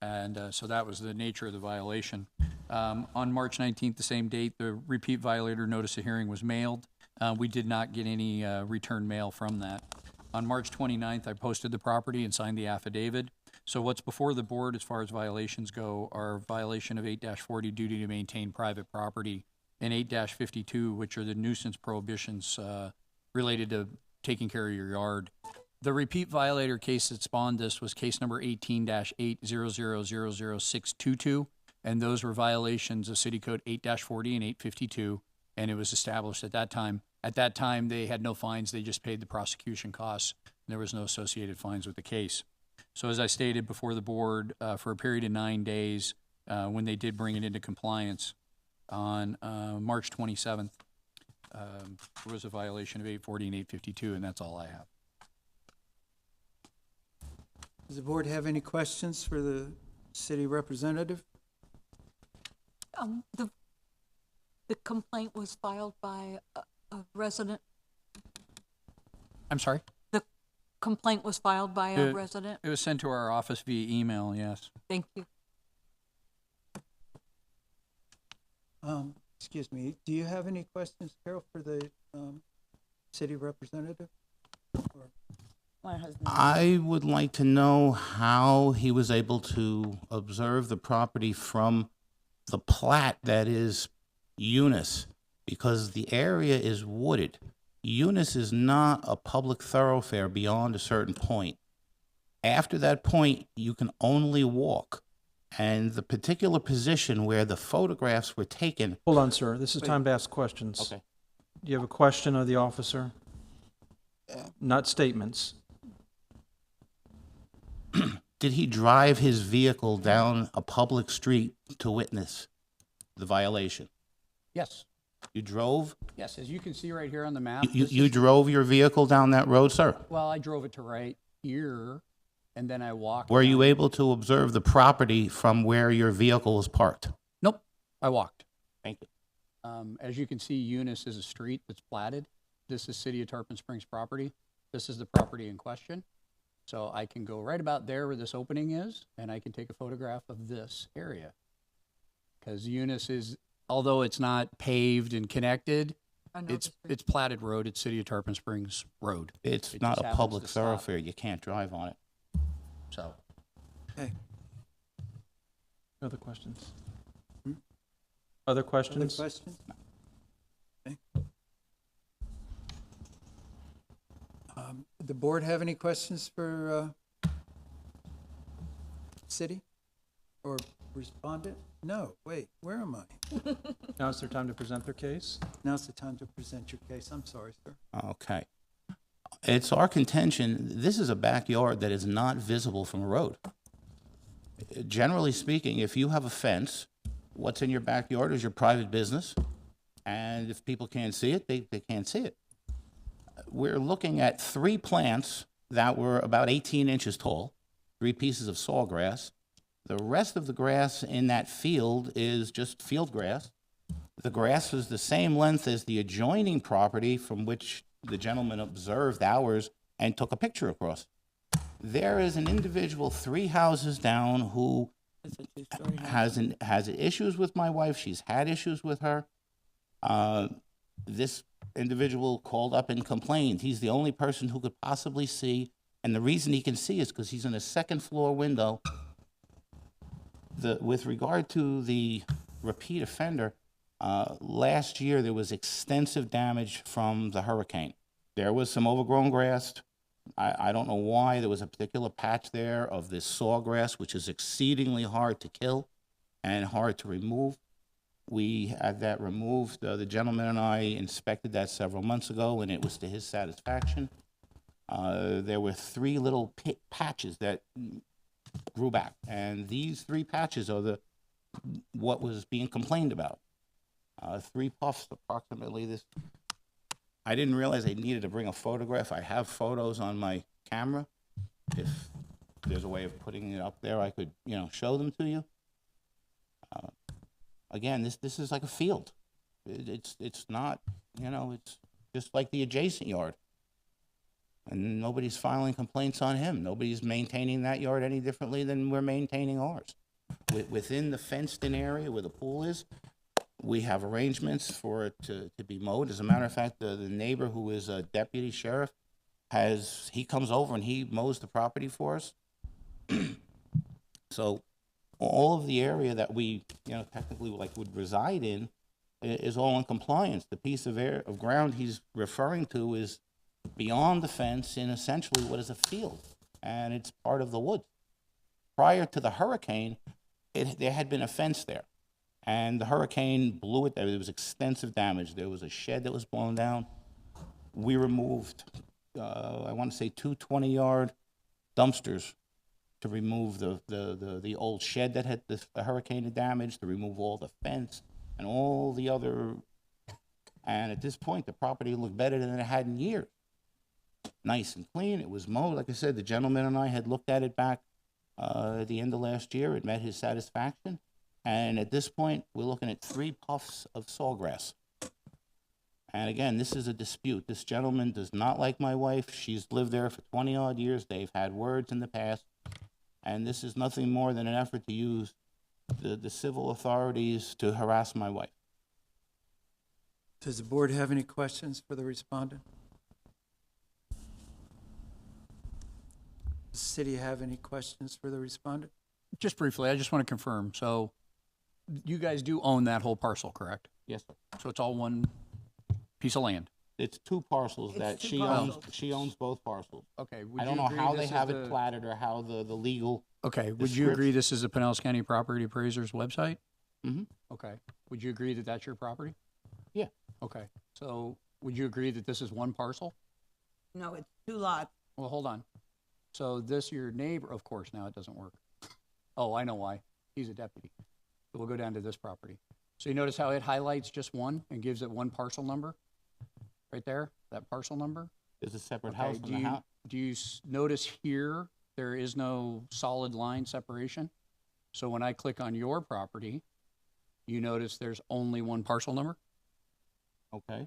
And so that was the nature of the violation. On March 19th, the same date, the repeat violator notice of hearing was mailed. We did not get any return mail from that. On March 29th, I posted the property and signed the affidavit. So what's before the board as far as violations go are violation of 8-40, duty to maintain private property, and 8-52, which are the nuisance prohibitions related to taking care of your yard. The repeat violator case that spawned this was case number 18-800000622, and those were violations of City Code 8-40 and 852, and it was established at that time. At that time, they had no fines. They just paid the prosecution costs, and there was no associated fines with the case. So as I stated before the board, for a period of 9 days, when they did bring it into compliance on March 27th, there was a violation of 840 and 852, and that's all I have. Does the board have any questions for the city representative? The complaint was filed by a resident. I'm sorry? The complaint was filed by a resident. It was sent to our office via email, yes. Thank you. Excuse me, do you have any questions, Carol, for the city representative? Or- My husband. I would like to know how he was able to observe the property from the plat that is Eunice, because the area is wooded. Eunice is not a public thoroughfare beyond a certain point. After that point, you can only walk. And the particular position where the photographs were taken. Hold on, sir. This is time to ask questions. Okay. Do you have a question of the officer? Not statements. Did he drive his vehicle down a public street to witness the violation? Yes. You drove? Yes, as you can see right here on the map. You drove your vehicle down that road, sir? Well, I drove it to right here, and then I walked. Were you down- able to observe the property from where your vehicle was parked? Nope, I walked. Thank you. As you can see, Eunice is a street that's platted. This is City of Tarpon Springs property. This is the property in question. So I can go right about there where this opening is, and I can take a photograph of this area. Because Eunice is, although it's not paved and connected, I know it's the street. it's platted road. It's City of Tarpon Springs Road. It's It not just a happens public to stop. thoroughfare. You can't drive on it. So Okay, Other questions? Hmm? Other other questions? questions? Okay. The board have any questions for city or respondent? No, wait, where am I? Now is their time to present their case. Now's the time to present your case. I'm sorry, sir. Okay. It's our contention, this is a backyard that is not visible from a road. Generally speaking, if you have a fence, what's in your backyard is your private business. And if people can't see it, they can't see it. We're looking at 3 plants that were about 18 inches tall, 3 pieces of sawgrass. The rest of the grass in that field is just field grass. The grass was the same length as the adjoining property from which the gentleman observed ours and took a picture across. There is an individual 3 houses down who It's a two-story house. has issues with my wife. She's had issues with her. This individual called up and complained. He's the only person who could possibly see, and the reason he can see is because he's in a second floor window. With regard to the repeat offender, last year there was extensive damage from the hurricane. There was some overgrown grass. I don't know why. There was a particular patch there of this sawgrass, which is exceedingly hard to kill and hard to remove. We had that removed. The gentleman and I inspected that several months ago, and it was to his satisfaction. There were 3 little patches that grew back, and these 3 patches are what was being complained about. 3 puffs, approximately this. I didn't realize I needed to bring a photograph. I have photos on my camera. If there's a way of putting it up there, I could, show them to you. Again, this is like a field. It's not, it's just like the adjacent yard. And nobody's filing complaints on him. Nobody's maintaining that yard any differently than we're maintaining ours. Within the fenced-in area where the pool is, we have arrangements for it to be mowed. As a matter of fact, the neighbor who is a deputy sheriff he comes over and he mows the property for us. So all of the area that we, technically would reside in is all in compliance. The piece of ground he's referring to is beyond the fence in essentially what is a field, and it's part of the woods. Prior to the hurricane, there had been a fence there, and the hurricane blew it. There was extensive damage. There was a shed that was blown down. We removed, I want to say, 2 20-yard dumpsters to remove the old shed that had the hurricane had damaged, to remove all the fence and all the other. And at this point, the property looked better than it had in years. Nice and clean. It was mowed. Like I said, the gentleman and I had looked at it back at the end of last year. It met his satisfaction. And at this point, we're looking at 3 puffs of sawgrass. And again, this is a dispute. This gentleman does not like my wife. She's lived there for 20-odd years. They've had words in the past. And this is nothing more than an effort to use the civil authorities to harass my wife. Does the board have any questions for the respondent? Does the city have any questions for the respondent? Just briefly, I just want to confirm. So you guys do own that whole parcel, correct? Yes, sir. So it's all one piece of land? It's 2 parcels that she owns. She owns both parcels. Okay. I don't know how they have it platted or how the legal. Okay. Would you agree this is the Pinellas County Property Appraiser's website? Mm-hmm. Okay. Would you agree that that's your property? Yeah. Okay. So would you agree that this is one parcel? No, it's 2 lots. Well, hold on. So your neighbor, of course, now it doesn't work. Oh, I know why. He's a deputy. So we'll go down to this property. So you notice how it highlights just one and gives it one parcel number? Right there, that parcel number? There's a separate house in the house. Do you notice here, there is no solid line separation? So when I click on your property, you notice there's only one parcel number? Okay.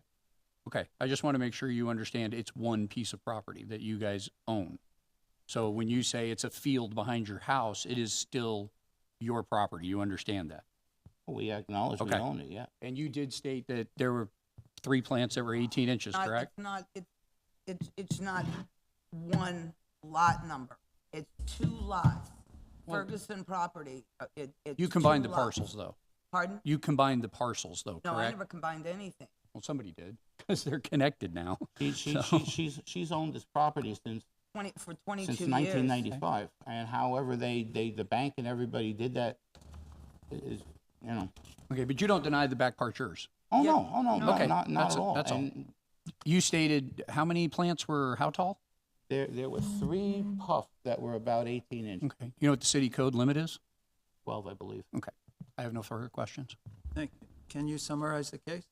Okay, I just want to make sure you understand it's one piece of property that you guys own. So when you say it's a field behind your house, it is still your property. You understand that? We acknowledge we own it, yeah. And you did state that there were 3 plants that were 18 inches, correct? It's not 1 lot number. It's 2 lots. Ferguson property, it's You combined 2 the lots. parcels, though. Pardon? You combined the parcels, though, No, I correct? never combined anything. Well, somebody did, because they're connected now. She's owned this property since 22 since years. 1995, and however the bank and everybody did that is, Okay, but you don't deny the back part's yours? Oh, no, Okay, not at all. that's all. And You stated how many plants were how tall? there were 3 puffs that were about 18 inches. Okay. You know what the city code limit is? 12, I believe. Okay. I have no further questions. Thank you. Can you summarize the case?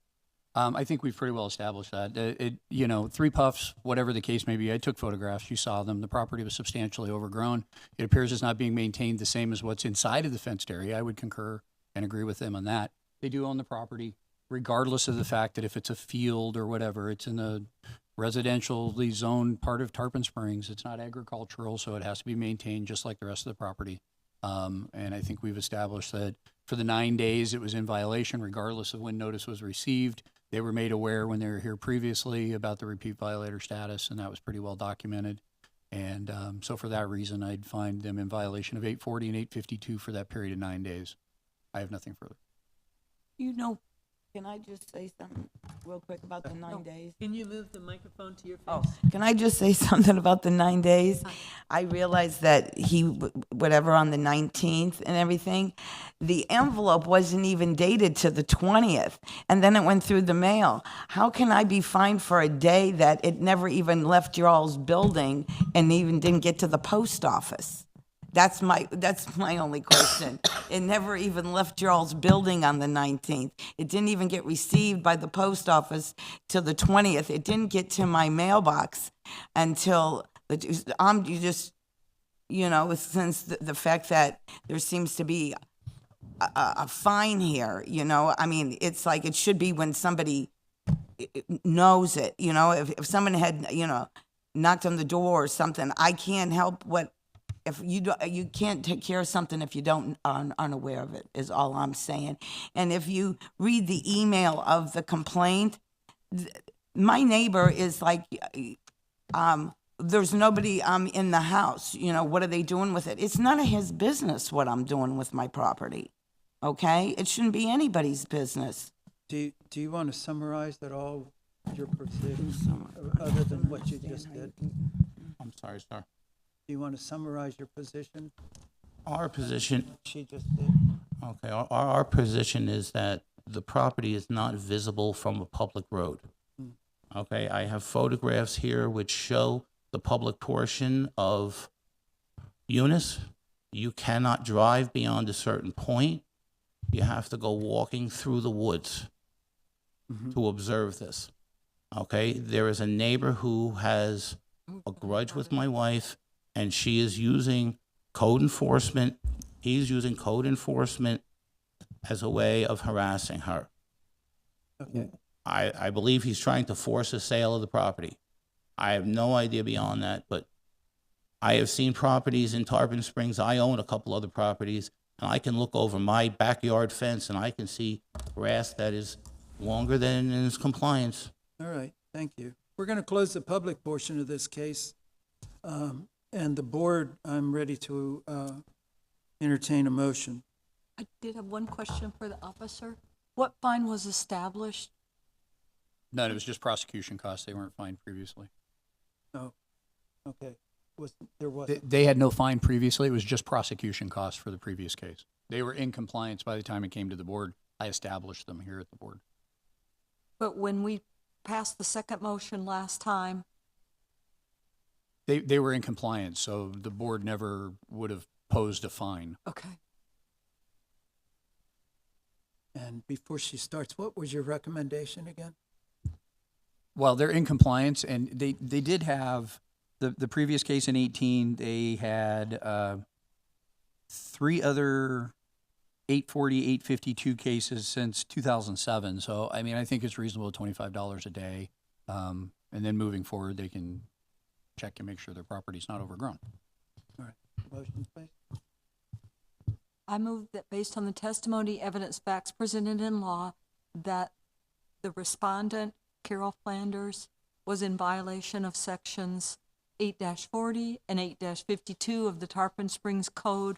I think we've pretty well established that. You know, 3 puffs, whatever the case may be, I took photographs, you saw them. The property was substantially overgrown. It appears it's not being maintained the same as what's inside of the fenced area. I would concur and agree with them on that. They do own the property, regardless of the fact that if it's a field or whatever, it's in a residentially zoned part of Tarpon Springs. It's not agricultural, so it has to be maintained just like the rest of the property. And I think we've established that for the 9 days it was in violation, regardless of when notice was received. They were made aware when they were here previously about the repeat violator status, and that was pretty well documented. And so for that reason, I'd find them in violation of 840 and 852 for that period of 9 days. I have nothing further. You know, can I just say something real quick about the 9 days? Can you move the microphone to your face? Oh, can I just say something about the 9 days? I realized that whatever on the 19th and everything, the envelope wasn't even dated to the 20th, and then it went through the mail. How can I be fined for a day that it never even left y'all's building and even didn't get to the post office? That's my only question. It never even left y'all's building on the 19th. It didn't even get received by the post office till the 20th. It didn't get to my mailbox until since the fact that there seems to be a fine here, I mean, it's like it should be when somebody knows it, if someone had, knocked on the door or something. I can't help if you can't take care of something if you don't aren't unaware of it, is all I'm saying. And if you read the email of the complaint, my neighbor is like, there's nobody in the house. What are they doing with it? It's none of his business what I'm doing with my property. Okay, it shouldn't be anybody's business. Do you want to summarize that all your proceedings, other than what you just did? I'm sorry, sir. Do you want to summarize your position? Our position, She just did. okay, our position is that the property is not visible from a public road. Okay, I have photographs here which show the public portion of Eunice. You cannot drive beyond a certain point. You have to go walking through the woods to observe this. Okay, there is a neighbor who has a grudge with my wife, and she is using code enforcement. He's using code enforcement as a way of harassing her. Okay. I believe he's trying to force a sale of the property. I have no idea beyond that, but I have seen properties in Tarpon Springs. I own a couple other properties, and I can look over my backyard fence and I can see grass that is longer than is compliance. All right, thank you. We're going to close the public portion of this case. And the board, I'm ready to entertain a motion. I did have one question for the officer. What fine was established? No, it was just prosecution costs. They weren't fined previously. Oh, okay. There was. They had no fine previously. It was just prosecution costs for the previous case. They were in compliance by the time it came to the board. I established them here at the board. But when we passed the second motion last time, They were in compliance, so the board never would have posed a fine. okay. And before she starts, what was your recommendation again? Well, they're in compliance, and they did have, the previous case in 18, they had 3 other 840, 852 cases since 2007. So, I mean, I think it's reasonable, $25 a day. And then moving forward, they can check and make sure their property's not overgrown. All right, motion, please. I move that based on the testimony, evidence, facts presented in law, that the respondent, Carol Flanders, was in violation of sections 8-40 and 8-52 of the Tarpon Springs Code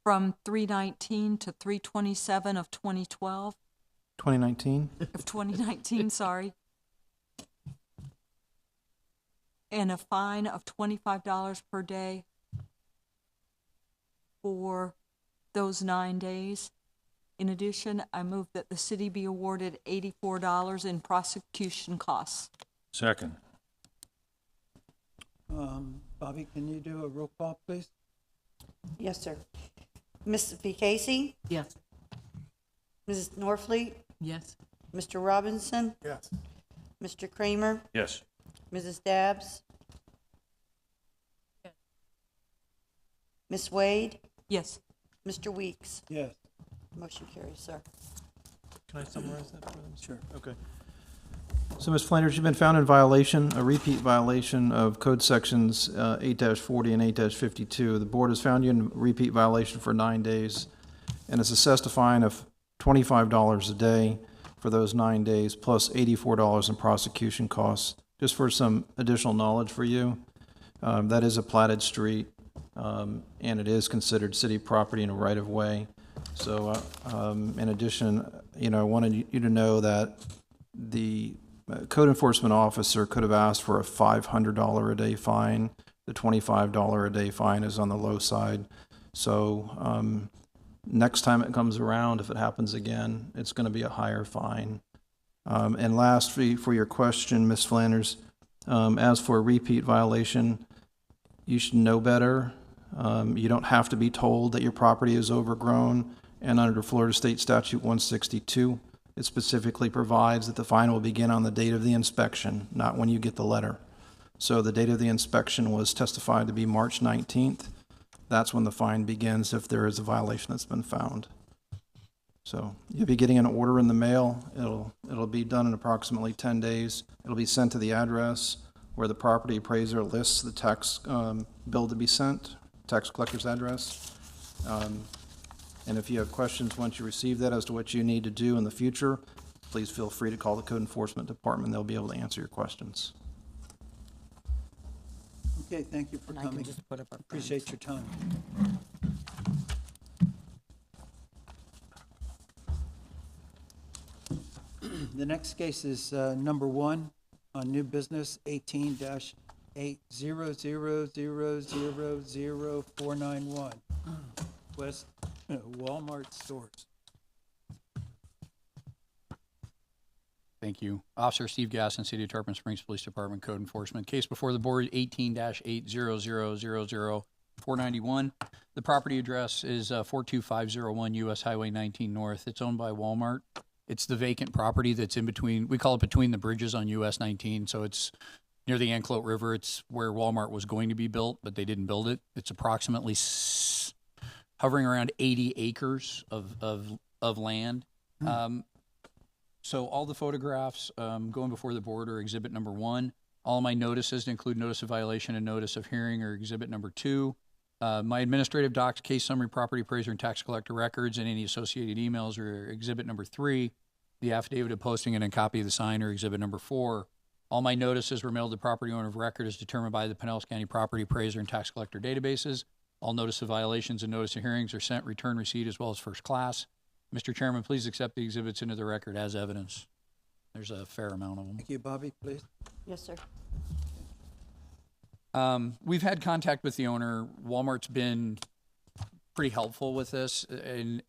from 3/19 to 3/27 of 2012. 2019? Of 2019, sorry. And a fine of $25 per day for those 9 days. In addition, I move that the city be awarded $84 in prosecution costs. Second. Bobby, can you do a roll call, please? Yes, sir. Mrs. V. Casey? Yes. Mrs. Norfleet? Yes. Mr. Robinson? Yes. Mr. Kramer? Yes. Mrs. Dabbs? Ms. Wade? Yes. Mr. Weeks? Yes. Motion carries, sir. Can I summarize that for them? Sure. Okay. So, Ms. Flanders, you've been found in violation, a repeat violation of Code Sections 8-40 and 8-52. The board has found you in repeat violation for 9 days and has assessed a fine of $25 a day for those 9 days, plus $84 in prosecution costs. Just for some additional knowledge for you, that is a platted street, and it is considered city property in a right-of-way. So, in addition, I wanted you to know that the code enforcement officer could have asked for a $500 a day fine. The $25 a day fine is on the low side. So, next time it comes around, if it happens again, it's going to be a higher fine. And lastly, for your question, Ms. Flanders, as for a repeat violation, you should know better. You don't have to be told that your property is overgrown, and under Florida State Statute 162, it specifically provides that the fine will begin on the date of the inspection, not when you get the letter. So the date of the inspection was testified to be March 19th. That's when the fine begins if there is a violation that's been found. So you'll be getting an order in the mail. It'll be done in approximately 10 days. It'll be sent to the address where the property appraiser lists the tax bill to be sent, tax collector's address. And if you have questions once you receive that as to what you need to do in the future, please feel free to call the Code Enforcement Department. They'll be able to answer your questions. Okay, thank you for And I can coming. just put up a Appreciate your time. The next case is number 1 on new business, 18-800000491, West Walmart stores. Thank you. Officer Steve Gasson, City of Tarpon Springs Police Department Code Enforcement. Case before the board, 18-800000491. The property address is 42501 US Highway 19 North. It's owned by Walmart. It's the vacant property that's in between, we call it between the bridges on US 19. So it's near the Anclote River. It's where Walmart was going to be built, but they didn't build it. It's approximately hovering around 80 acres of land. So all the photographs going before the board are exhibit number 1. All of my notices include notice of violation and notice of hearing are exhibit number 2. My administrative docs, case summary, property appraiser, and tax collector records, and any associated emails are exhibit number 3. The affidavit of posting and a copy of the sign are exhibit number 4. All my notices were mailed to property owner of record as determined by the Pinellas County Property Appraiser and Tax Collector databases. All notice of violations and notice of hearings are sent, return receipt, as well as first class. Mr. Chairman, please accept the exhibits into the record as evidence. There's a fair amount of them. Thank you, Bobby, please. Yes, sir. We've had contact with the owner. Walmart's been pretty helpful with this, and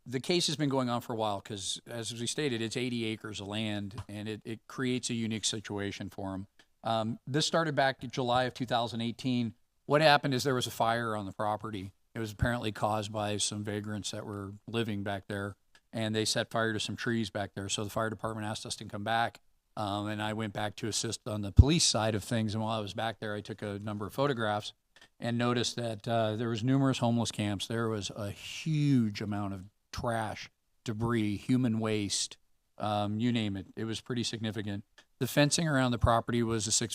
the case has been going on for a while because, as we stated, it's 80 acres of land, and it creates a unique situation for them. This started back in July of 2018. What happened is there was a fire on the property. It was apparently caused by some vagrants that were living back there, and they set fire to some trees back there. So the fire department asked us to come back, and I went back to assist on the police side of things. And while I was back there, I took a number of photographs and noticed that there was numerous homeless camps. There was a huge amount of trash, debris, human waste, you name it. It was pretty significant. The fencing around the property was a 6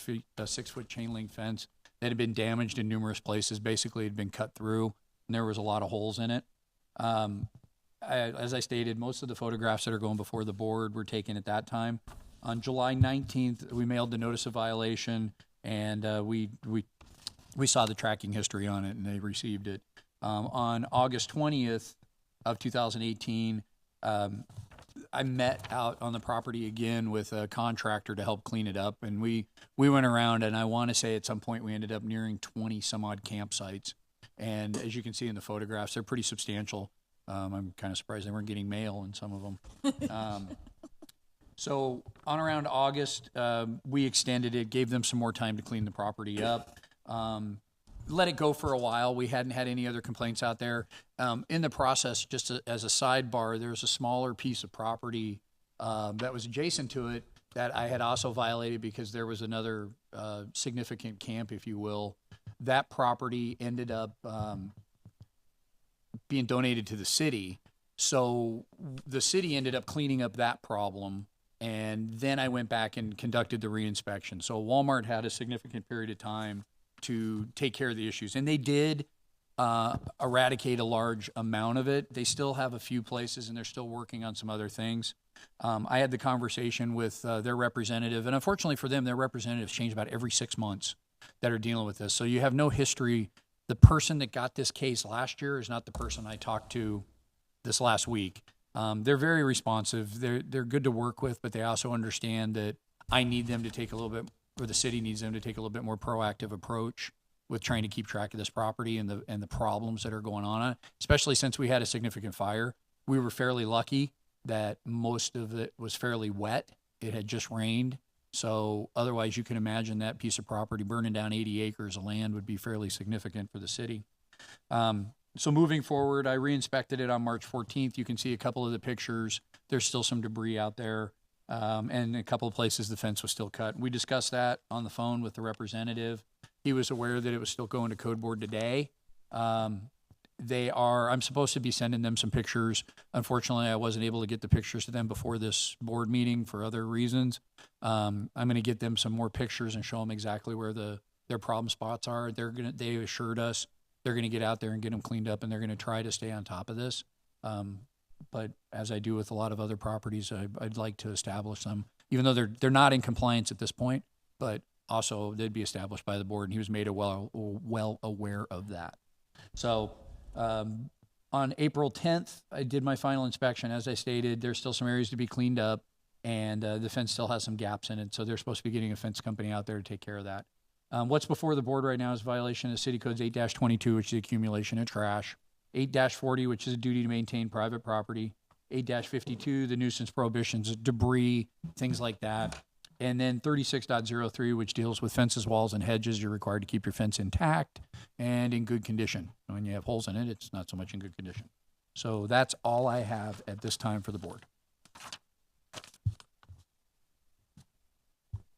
foot chain link fence that had been damaged in numerous places. Basically, it had been cut through, and there was a lot of holes in it. As I stated, most of the photographs that are going before the board were taken at that time. On July 19th, we mailed the notice of violation, and we saw the tracking history on it, and they received it. On August 20th of 2018, I met out on the property again with a contractor to help clean it up, and we went around, and I want to say at some point we ended up nearing 20 some odd campsites. And as you can see in the photographs, they're pretty substantial. I'm kind of surprised they weren't getting mail in some of them. So on around August, we extended it, gave them some more time to clean the property up. Let it go for a while. We hadn't had any other complaints out there. In the process, just as a sidebar, there's a smaller piece of property that was adjacent to it that I had also violated because there was another significant camp, if you will. That property ended up being donated to the city. So the city ended up cleaning up that problem. And then I went back and conducted the reinspection. So Walmart had a significant period of time to take care of the issues. And they did eradicate a large amount of it. They still have a few places and they're still working on some other things. I had the conversation with their representative, and unfortunately for them, their representatives change about every 6 months that are dealing with this. So you have no history. The person that got this case last year is not the person I talked to this last week. They're very responsive. They're good to work with, but they also understand that I need them to take a little bit, or the city needs them to take a little bit more proactive approach with trying to keep track of this property and the problems that are going on it, especially since we had a significant fire. We were fairly lucky that most of it was fairly wet. It had just rained. So otherwise you can imagine that piece of property burning down 80 acres of land would be fairly significant for the city. So moving forward, I re-inspected it on March 14th. You can see a couple of the pictures. There's still some debris out there. And a couple of places the fence was still cut. We discussed that on the phone with the representative. He was aware that it was still going to code board today. I'm supposed to be sending them some pictures. Unfortunately, I wasn't able to get the pictures to them before this board meeting for other reasons. I'm going to get them some more pictures and show them exactly where their problem spots are. They assured us they're going to get out there and get them cleaned up, and they're going to try to stay on top of this. But as I do with a lot of other properties, I'd like to establish them, even though they're not in compliance at this point, but also they'd be established by the board, and he was made well aware of that. So on April 10th, I did my final inspection. As I stated, there's still some areas to be cleaned up, and the fence still has some gaps in it, so they're supposed to be getting a fence company out there to take care of that. What's before the board right now is violation of City Codes 8-22, which is the accumulation of trash, 8-40, which is a duty to maintain private property, 8-52, the nuisance prohibitions, debris, things like that, and then 36.03, which deals with fences, walls, and hedges. You're required to keep your fence intact and in good condition. When you have holes in it, it's not so much in good condition. So that's all I have at this time for the board.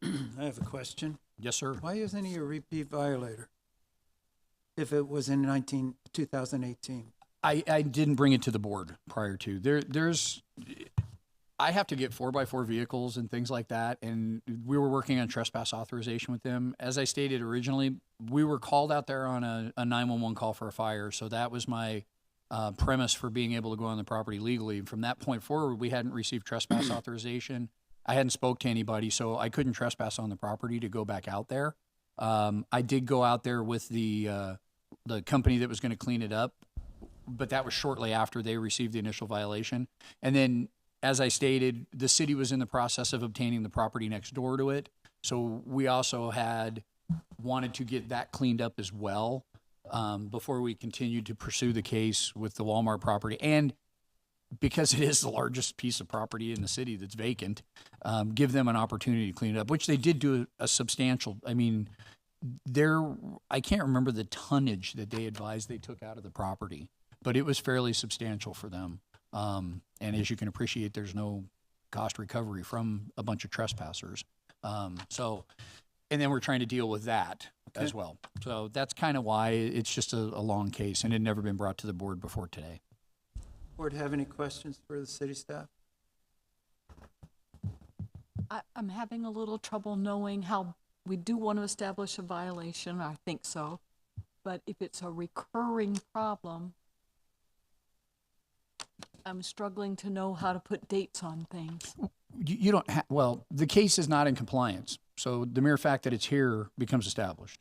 I have a question. Yes, sir. Why isn't he a repeat violator if it was in 2018? I didn't bring it to the board prior to. I have to get 4x4 vehicles and things like that, and we were working on trespass authorization with them. As I stated originally, we were called out there on a 911 call for a fire, so that was my premise for being able to go on the property legally. From that point forward, we hadn't received trespass authorization. I hadn't spoke to anybody, so I couldn't trespass on the property to go back out there. I did go out there with the company that was going to clean it up, but that was shortly after they received the initial violation. And then, as I stated, the city was in the process of obtaining the property next door to it. So we also had wanted to get that cleaned up as well before we continued to pursue the case with the Walmart property. And because it is the largest piece of property in the city that's vacant, give them an opportunity to clean it up, which they did do a substantial, I can't remember the tonnage that they advised they took out of the property, but it was fairly substantial for them. And as you can appreciate, there's no cost recovery from a bunch of trespassers. And then we're trying to deal with that as well. So that's kind of why it's just a long case, and it had never been brought to the board before today. Board have any questions for the city staff? I'm having a little trouble knowing how we do want to establish a violation. I think so. But if it's a recurring problem, I'm struggling to know how to put dates on things. You don't well, the case is not in compliance. So the mere fact that it's here becomes established.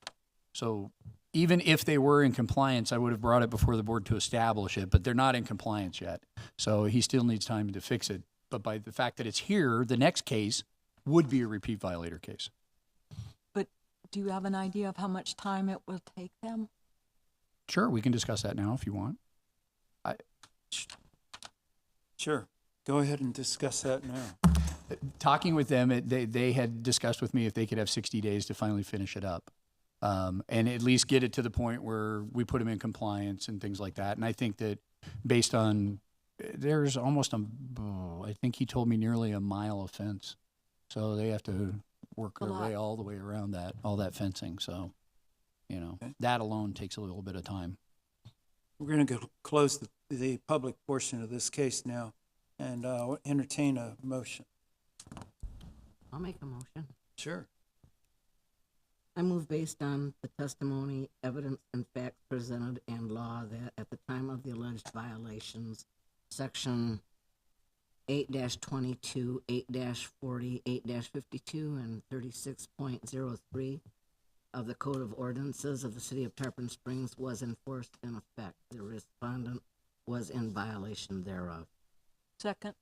So even if they were in compliance, I would have brought it before the board to establish it, but they're not in compliance yet. So he still needs time to fix it. But by the fact that it's here, the next case would be a repeat violator case. But do you have an idea of how much time it will take them? Sure, we can discuss that now if you want. Sure. Go ahead and discuss that now. Talking with them, they had discussed with me if they could have 60 days to finally finish it up. And at least get it to the point where we put them in compliance and things like that. And I think that based on, there's almost a I think he told me nearly a mile of fence. So they have to work A their way lot. all the way around that, all that fencing. So, you know, Okay. that alone takes a little bit of time. We're going to close the public portion of this case now and entertain a motion. I'll make a motion. Sure. I move based on the testimony, evidence, and facts presented and law that at the time of the alleged violations, section 8-22, 8-40, 8-52, and 36.03 of the Code of Ordinances of the City of Tarpon Springs was enforced in effect. The respondent was in violation thereof. Second.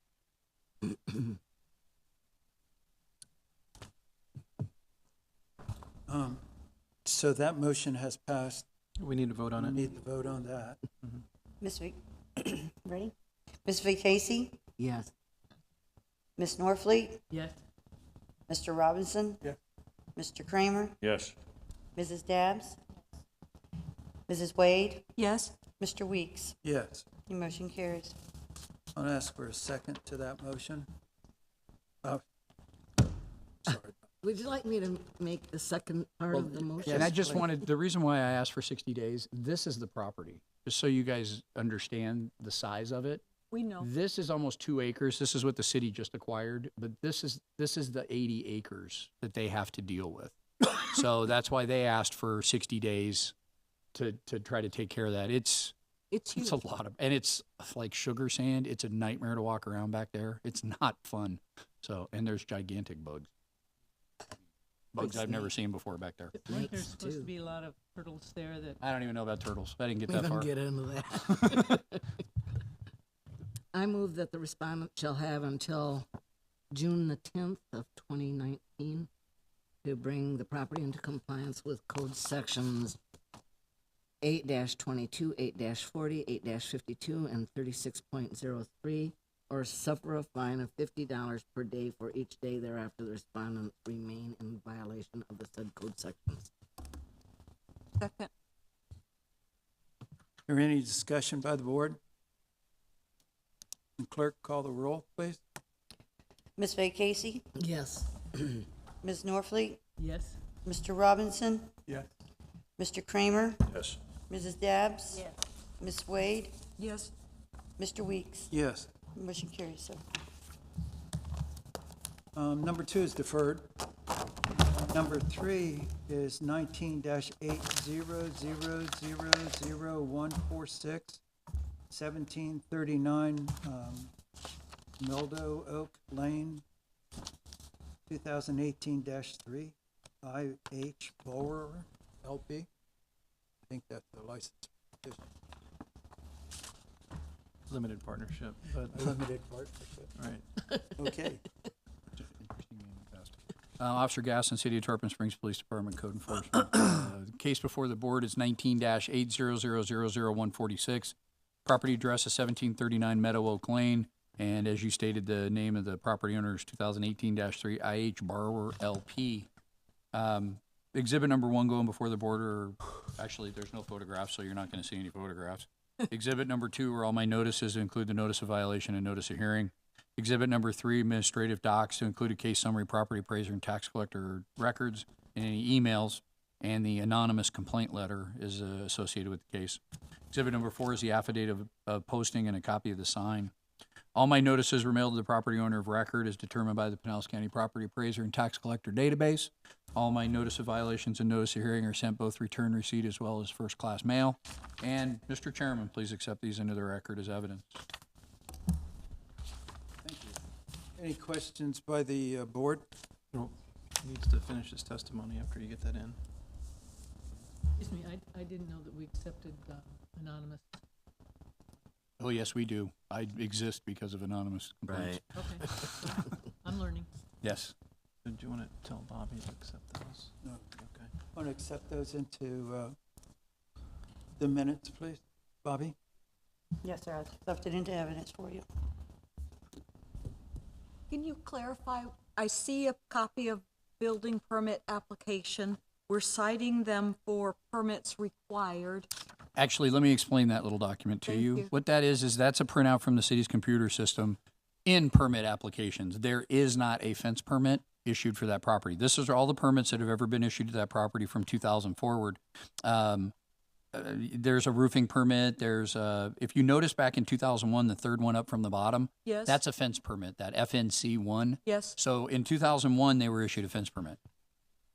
So that motion has passed. We need to vote on We it. need to vote on that. Ms. Ready? Ms. Vacacy? Yes. Ms. Norfleet? Yes. Mr. Robinson? Yes. Mr. Kramer? Yes. Mrs. Dabbs? Mrs. Wade? Yes. Mr. Weeks? Yes. Your motion carries. I'll ask for a second to that motion. Oh, sorry. Would you like me to make the second part of the motion? And I just wanted, the reason why I asked for 60 days, this is the property, just so you guys understand the size of it. We know. This is almost 2 acres. This is what the city just acquired, but this is the 80 acres that they have to deal with. So that's why they asked for 60 days to try to take care of that. It's It's a lot of, and it's like sugar sand. It's a nightmare to walk around back there. It's not fun. So, and there's gigantic bugs. Bugs I've never seen before back there. Weren't there Snakes, supposed to too. be a lot of turtles there that, I don't even know about turtles. I didn't get We that didn't far. get into that. I move that the respondent shall have until June the 10th of 2019 to bring the property into compliance with code sections 8-22, 8-40, 8-52, and 36.03, or suffer a fine of $50 per day for each day thereafter the respondent remain in violation of the said code sections. Second. Is there any discussion by the board? And clerk, call the roll, please. Ms. Vacacy? Yes. Ms. Norfleet? yes? Mr. Robinson? Yes. Mr. Kramer? Yes. Mrs. Dabbs? Yes. Ms. Wade? Yes. Mr. Weeks? Yes. Motion carries, sir. Number 2 is deferred. Number 3 is 19-80000146, 1739 Mildo Oak Lane, 2018-3, I.H. Bower, LP. I think that's the license. Limited partnership, but, Limited partnership. right. Okay. Officer Gasson, City of Tarpon Springs Police Department Code Enforcement. The case before the board is 19-80000146. Property address is 1739 Meadow Oak Lane, and as you stated, the name of the property owner is 2018-3 IH Borrower LP. Exhibit number 1 going before the board, or actually, there's no photographs, so you're not going to see any photographs. Exhibit number 2 are all my notices to include the notice of violation and notice of hearing. Exhibit number 3, administrative docs to include a case summary, property appraiser, and tax collector records, and any emails, and the anonymous complaint letter is associated with the case. Exhibit number 4 is the affidavit of posting and a copy of the sign. All my notices were mailed to the property owner of record as determined by the Pinellas County Property Appraiser and Tax Collector database. All my notice of violations and notice of hearing are sent both return receipt as well as first-class mail. And, Mr. Chairman, please accept these into the record as evidence. Thank you. Any questions by the board? Needs to finish his testimony after you get that in. Excuse me, I didn't know that we accepted anonymous. Oh, yes, we do. I exist because of anonymous complaints. Okay. I'm learning. Yes. Do you want to tell Bobby to accept those? No. Okay. Want to accept those into the minutes, please? Bobby? Yes, sir. I left it into evidence for you. Can you clarify? I see a copy of building permit application. We're citing them for permits required. Actually, let me explain that little document to Thank you. you. What that is that's a printout from the city's computer system in permit applications. There is not a fence permit issued for that property. This is all the permits that have ever been issued to that property from 2000 forward. There's a roofing permit. There's if you notice back in 2001, the third one up from the bottom, Yes. that's a fence permit, that FNC 1. Yes. So in 2001, they were issued a fence permit.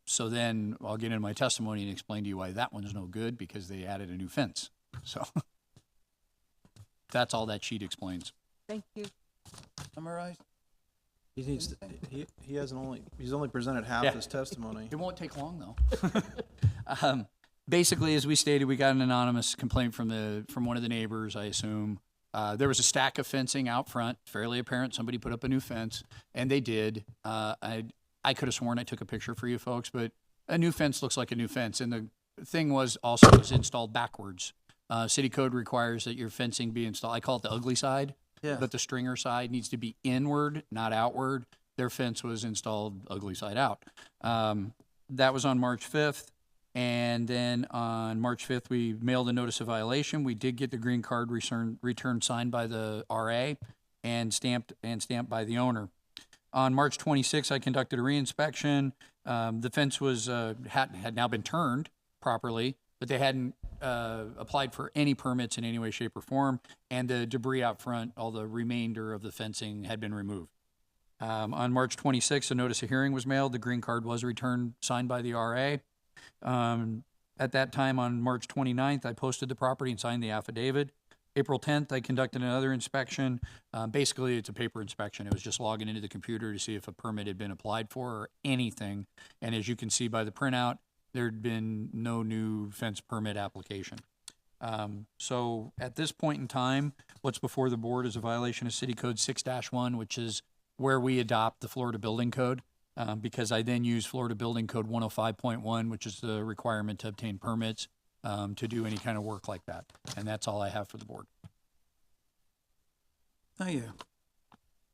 So then I'll get into my testimony and explain to you why that one's no good, because they added a new fence. So that's all that sheet explains. Thank you. Summarize? He needs to, he's only presented half Yeah. his testimony. It won't take long though. Basically, as we stated, we got an anonymous complaint from one of the neighbors, I assume. There was a stack of fencing out front, fairly apparent. Somebody put up a new fence, and they did. I could have sworn I took a picture for you folks, but a new fence looks like a new fence. And the thing was also it was installed backwards. City code requires that your fencing be installed. I call it the ugly side, Yeah. but the stringer side needs to be inward, not outward. Their fence was installed ugly side out. That was on March 5th. And then on March 5th, we mailed a notice of violation. We did get the green card returned signed by the RA and stamped by the owner. On March 26th, I conducted a reinspection. The fence was had now been turned properly, but they hadn't applied for any permits in any way, shape, or form. And the debris out front, all the remainder of the fencing, had been removed. On March 26th, a notice of hearing was mailed. The green card was returned, signed by the RA. At that time, on March 29th, I posted the property and signed the affidavit. April 10th, I conducted another inspection. Basically, it's a paper inspection. It was just logging into the computer to see if a permit had been applied for or anything. And as you can see by the printout, there'd been no new fence permit application. So at this point in time, what's before the board is a violation of City Code 6-1, which is where we adopt the Florida Building Code. Because I then use Florida Building Code 105.1, which is the requirement to obtain permits to do any kind of work like that. And that's all I have for the board. Thank you.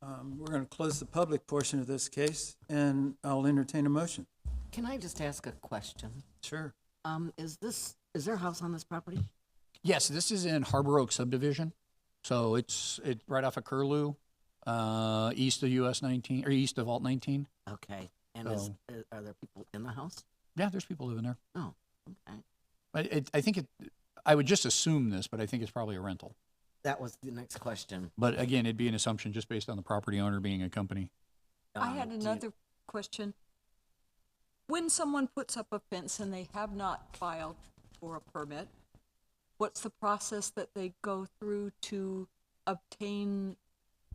We're going to close the public portion of this case, and I'll entertain a motion. Can I just ask a question? Sure. Is there a house on this property? Yes, this is in Harbor Oak subdivision. So it's right off of Curlew, east of US 19, or east of Alt 19. Okay. And are there people in the house? Yeah, there's people living there. Oh, okay. I think I would just assume this, but I think it's probably a rental. That was the next question. But again, it'd be an assumption just based on the property owner being a company. I had another question. When someone puts up a fence and they have not filed for a permit, what's the process that they go through to obtain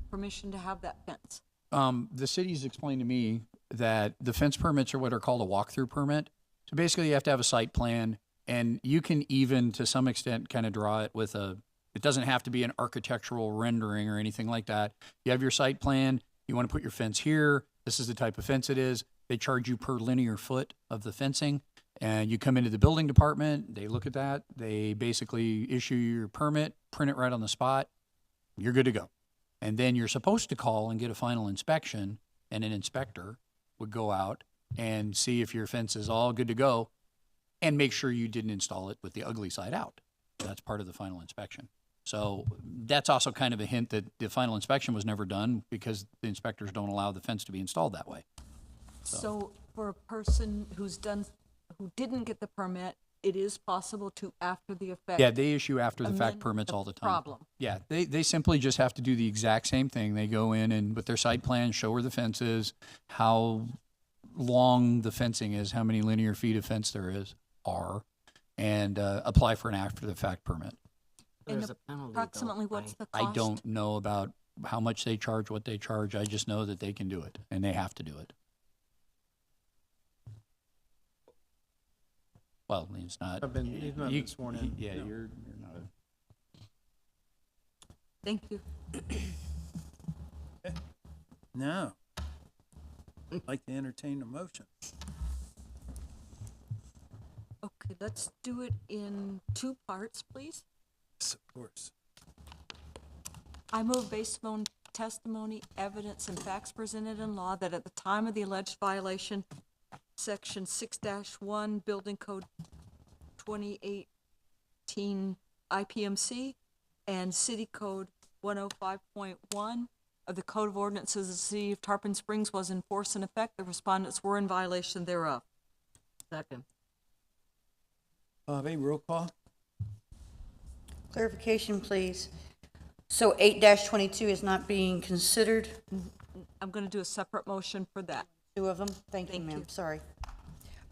permission to have that fence? The city's explained to me that the fence permits are what are called a walkthrough permit. So basically, you have to have a site plan, and you can even, to some extent, kind of draw it with it doesn't have to be an architectural rendering or anything like that. You have your site plan. You want to put your fence here. This is the type of fence it is. They charge you per linear foot of the fencing, and you come into the building department. They look at that. They basically issue your permit, print it right on the spot. You're good to go. And then you're supposed to call and get a final inspection, and an inspector would go out and see if your fence is all good to go and make sure you didn't install it with the ugly side out. That's part of the final inspection. So that's also kind of a hint that the final inspection was never done because the inspectors don't allow the fence to be installed that way. So for a person who didn't get the permit, it is possible to, after the effect. Yeah, they issue after the fact amend permits the all the time. problem. Yeah, they simply just have to do the exact same thing. They go in and with their site plan, show where the fence is, how long the fencing is, how many linear feet of fence there are, and apply for an after the fact permit. And There's a penalty, approximately though, what's the cost? I don't know about how much they charge, what they charge. I just know that they can do it and they have to do it. Well, he's not. He's not been sworn in. Yeah, No. you're not a. Thank you. No. I'd like to entertain a motion. Okay, let's do it in two parts, please. Yes, of course. I move based upon testimony, evidence, and facts presented in law that at the time of the alleged violation, Section 6-1, Building Code 2018 IPMC, and City Code 105.1 of the Code of Ordinances of the City of Tarpon Springs was in force and effect. The respondents were in violation thereof. Second. Bobby, roll call? Clarification, please. So 8-22 is not being considered? I'm going to do a separate motion for that. Two of them? Thank you, Thank ma'am. you. Sorry.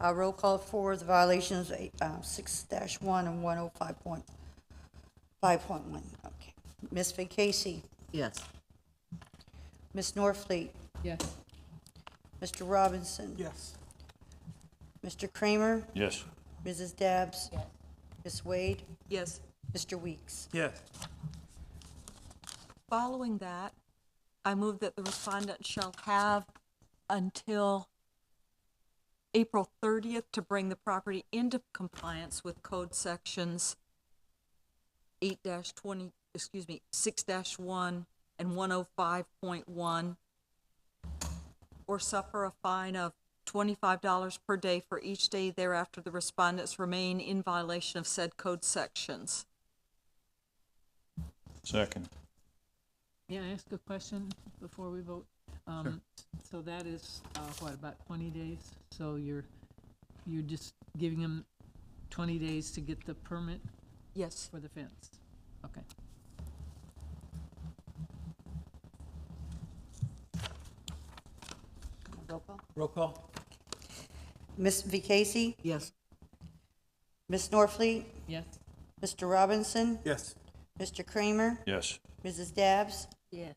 Roll call for the violations, 6-1 and 105.5.1. Okay. Ms. Vacacy, Yes. Ms. Norfleet, Yes. Mr. Robinson, Yes. Mr. Kramer, Yes. Mrs. Dabbs, Ms. Wade, Yes. Mr. Weeks. Yes. Following that, I move that the respondent shall have until April 30th to bring the property into compliance with code sections 8-20, 6-1 and 105.1, or suffer a fine of $25 per day for each day thereafter the respondents remain in violation of said code sections. Second. May I ask a question before we vote? So that is, what, about 20 days? So you're just giving them 20 days to get the permit Yes. for the fence? Okay. Roll call. Roll call? Ms. Vacacy, Yes. Ms. Norfleet, Yes? Mr. Robinson, Yes. Mr. Kramer, Yes. Mrs. Dabbs, Yes.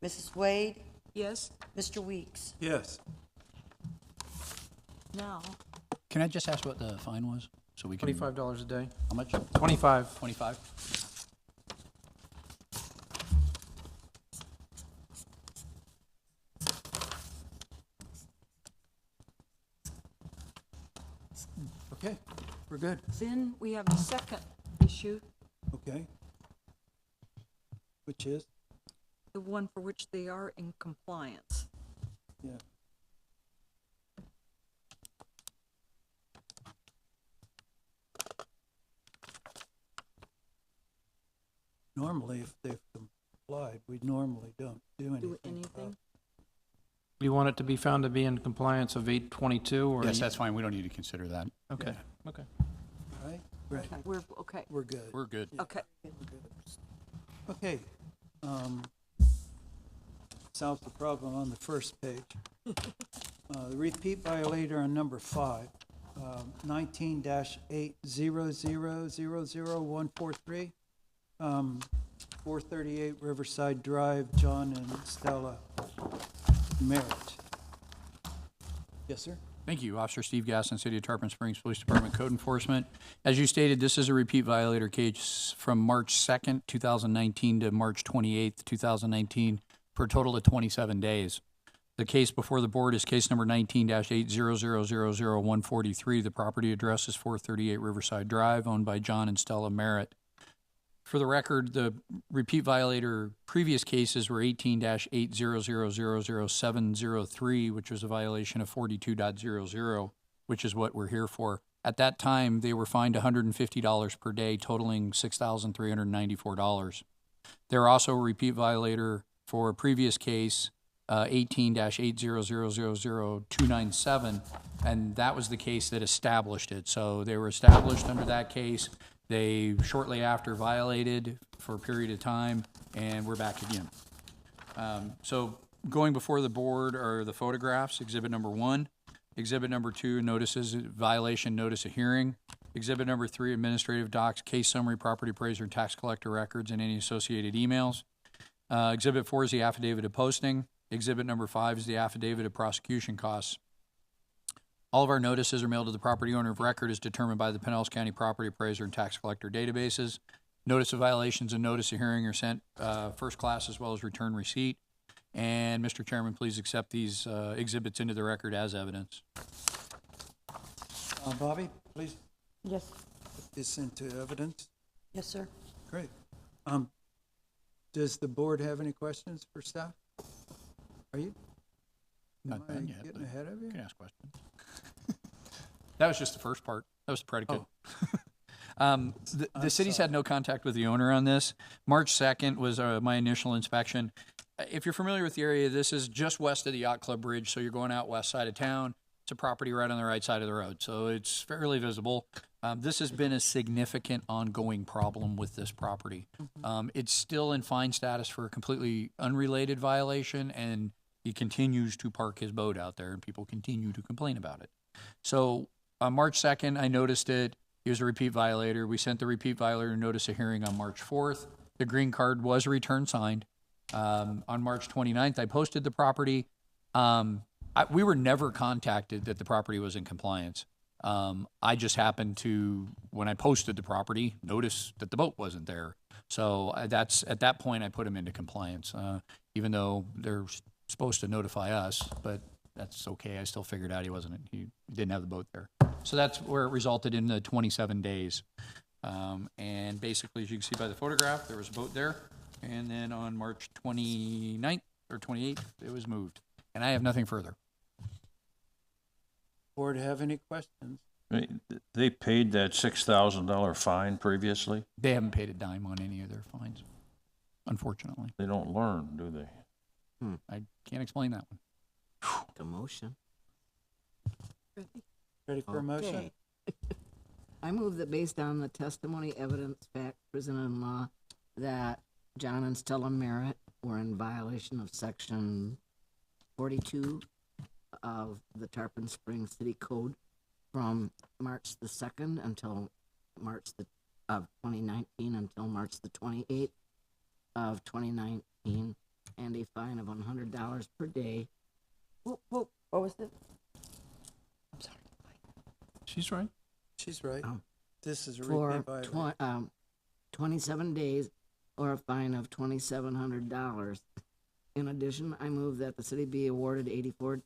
Mrs. Wade, Yes. Mr. Weeks. Yes. Now, Can I just ask what the fine was? So we can. $25 a day. How much? 25. 25? Okay, we're good. then we have the second issue, Okay. Which is? the one for which they are in compliance. Yeah. Normally, if they've complied, we normally don't do anything. Do anything? You want it to be found to be in compliance of 822 or? Yes, that's fine. We don't need to consider that. Okay, okay. Right? Right. We're, okay, We're good. We're good. okay. Okay. Solves the problem on the first page. The repeat violator on number 5, 19-800000143, 438 Riverside Drive, John and Stella Merritt. Yes, sir? Thank you. Officer Steve Gasson, City of Tarpon Springs Police Department Code Enforcement. As you stated, this is a repeat violator case from March 2nd, 2019 to March 28th, 2019, for a total of 27 days. The case before the board is case number 19-800000143. The property address is 438 Riverside Drive, owned by John and Stella Merritt. For the record, the repeat violator previous cases were 18-800000703, which was a violation of 42.00, which is what we're here for. At that time, they were fined $150 per day, totaling $6,394. They're also a repeat violator for a previous case, 18-800000297, and that was the case that established it. So they were established under that case. They shortly after violated for a period of time, and we're back again. So going before the board are the photographs, exhibit number 1. Exhibit number 2, notices, violation notice of hearing. Exhibit number 3, administrative docs, case summary, property appraiser, and tax collector records, and any associated emails. Exhibit 4 is the affidavit of posting. Exhibit number 5 is the affidavit of prosecution costs. All of our notices are mailed to the property owner of record as determined by the Pinellas County Property Appraiser and Tax Collector databases. Notice of violations and notice of hearing are sent first class as well as return receipt. And Mr. Chairman, please accept these exhibits into the record as evidence. Bobby, please Yes. put this into evidence. Yes, sir. Great. Does the board have any questions for staff? Are you? Not Am I done yet, getting but ahead of You you? can ask questions. That was just the first part. That was the predicate. The I'm city's sorry. had no contact with the owner on this. March 2nd was my initial inspection. if you're familiar with the area, this is just west of the Yacht Club Bridge, so you're going out west side of town. It's a property right on the right side of the road, so it's fairly visible. This has been a significant ongoing problem with this property. It's still in fine status for a completely unrelated violation, and he continues to park his boat out there, and people continue to complain about it. So on March 2nd, I noticed it. He was a repeat violator. We sent the repeat violator notice of hearing on March 4th. The green card was returned signed. On March 29th, I posted the property. We were never contacted that the property was in compliance. I just happened to, when I posted the property, notice that the boat wasn't there. So that's, at that point, I put him into compliance, even though they're supposed to notify us, but that's okay. I still figured out he didn't have the boat there. So that's where it resulted in the 27 days. And basically, as you can see by the photograph, there was a boat there. And then on March 29th or 28th, it was moved. And I have nothing further. Board have any questions? They paid that $6,000 fine previously? They haven't paid a dime on any of their fines, unfortunately. They don't learn, do they? I can't explain that one. The motion. Ready for a motion? Okay. I move that based on the testimony, evidence, fact, presented in law, that John and Stella Merritt were in violation of section 42 of the Tarpon Springs City Code from March the 2nd until of 2019 until March the 28th of 2019, and a fine of $100 per day. What was it? She's right. She's right. This is a For repeat violation. 27 days or a fine of $2,700. In addition, I move that the city be awarded $84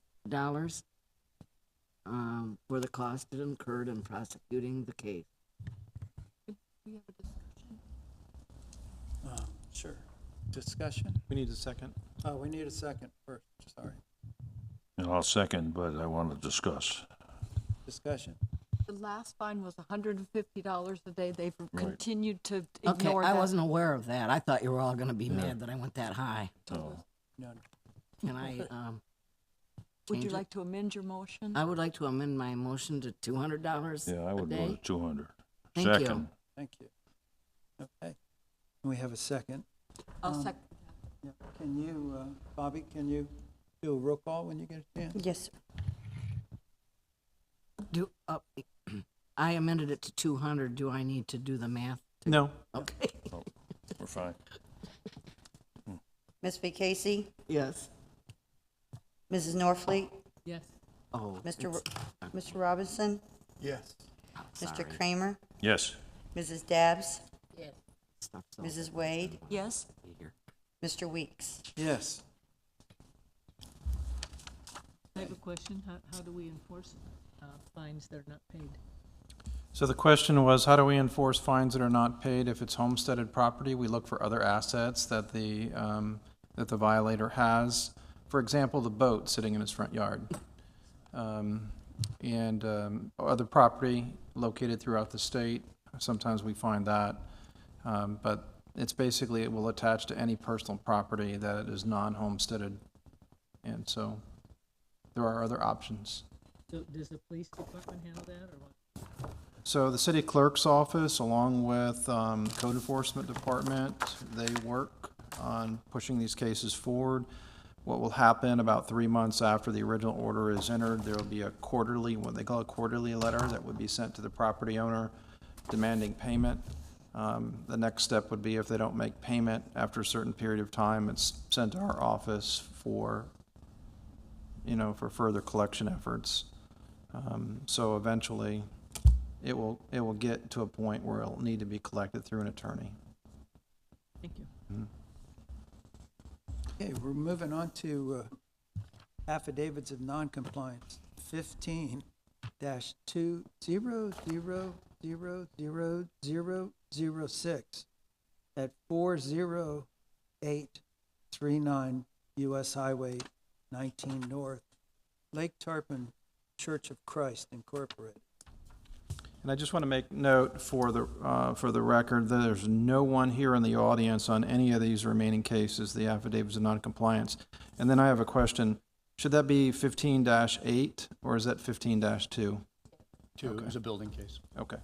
for the cost it incurred in prosecuting the case. Sure. Discussion? We need a second. Oh, we need a second first, sorry. And I'll second, but I want to discuss. Discussion. The last fine was $150 a day. They've continued to Okay, ignore I that. wasn't aware of that. I thought you were all gonna be mad that I went that high. No. No. Can I, Would you change it? like to amend your motion? I would like to amend my motion to $200 Yeah, I a would go day. to 200. Thank you. Second. Thank you. Okay. We have a second. I'll second. Yeah. Can you, Bobby, can you do a roll call when you get a chance? Yes, sir. I amended it to 200. Do I need to do the math? No. Okay. Oh, we're fine. Ms. Vacasie, Yes. Mrs. Norfleet, Yes. Oh. Mr. Robinson, Yes. Mr. Kramer, Yes. Mrs. Dabbs, Stuff, so Mrs. Wade, Yes. here. Mr. Weeks. Yes. I have a question. How do we enforce fines that are not paid? So the question was, how do we enforce fines that are not paid? If it's homesteaded property, we look for other assets that the violator has. For example, the boat sitting in his front yard. And other property located throughout the state. Sometimes we find that. But it's basically, it will attach to any personal property that is non-homesteaded. And so there are other options. So does the police department handle that, or what? So the city clerk's office, along with code enforcement department, they work on pushing these cases forward. What will happen about 3 months after the original order is entered, there will be a quarterly, what they call a quarterly letter that would be sent to the property owner demanding payment. The next step would be if they don't make payment after a certain period of time, it's sent to our office for further collection efforts. So eventually, it will get to a point where it'll need to be collected through an attorney. Thank you. Okay, we're moving on to affidavits of noncompliance. 15-20000006 at 40839 U.S. Highway 19 North, Lake Tarpon Church of Christ Incorporated. And I just want to make note for the record that there's no one here in the audience on any of these remaining cases, the affidavits of noncompliance. And then I have a question. Should that be 15-8 or is that 15-2? Two, it Okay. was a building case. Okay.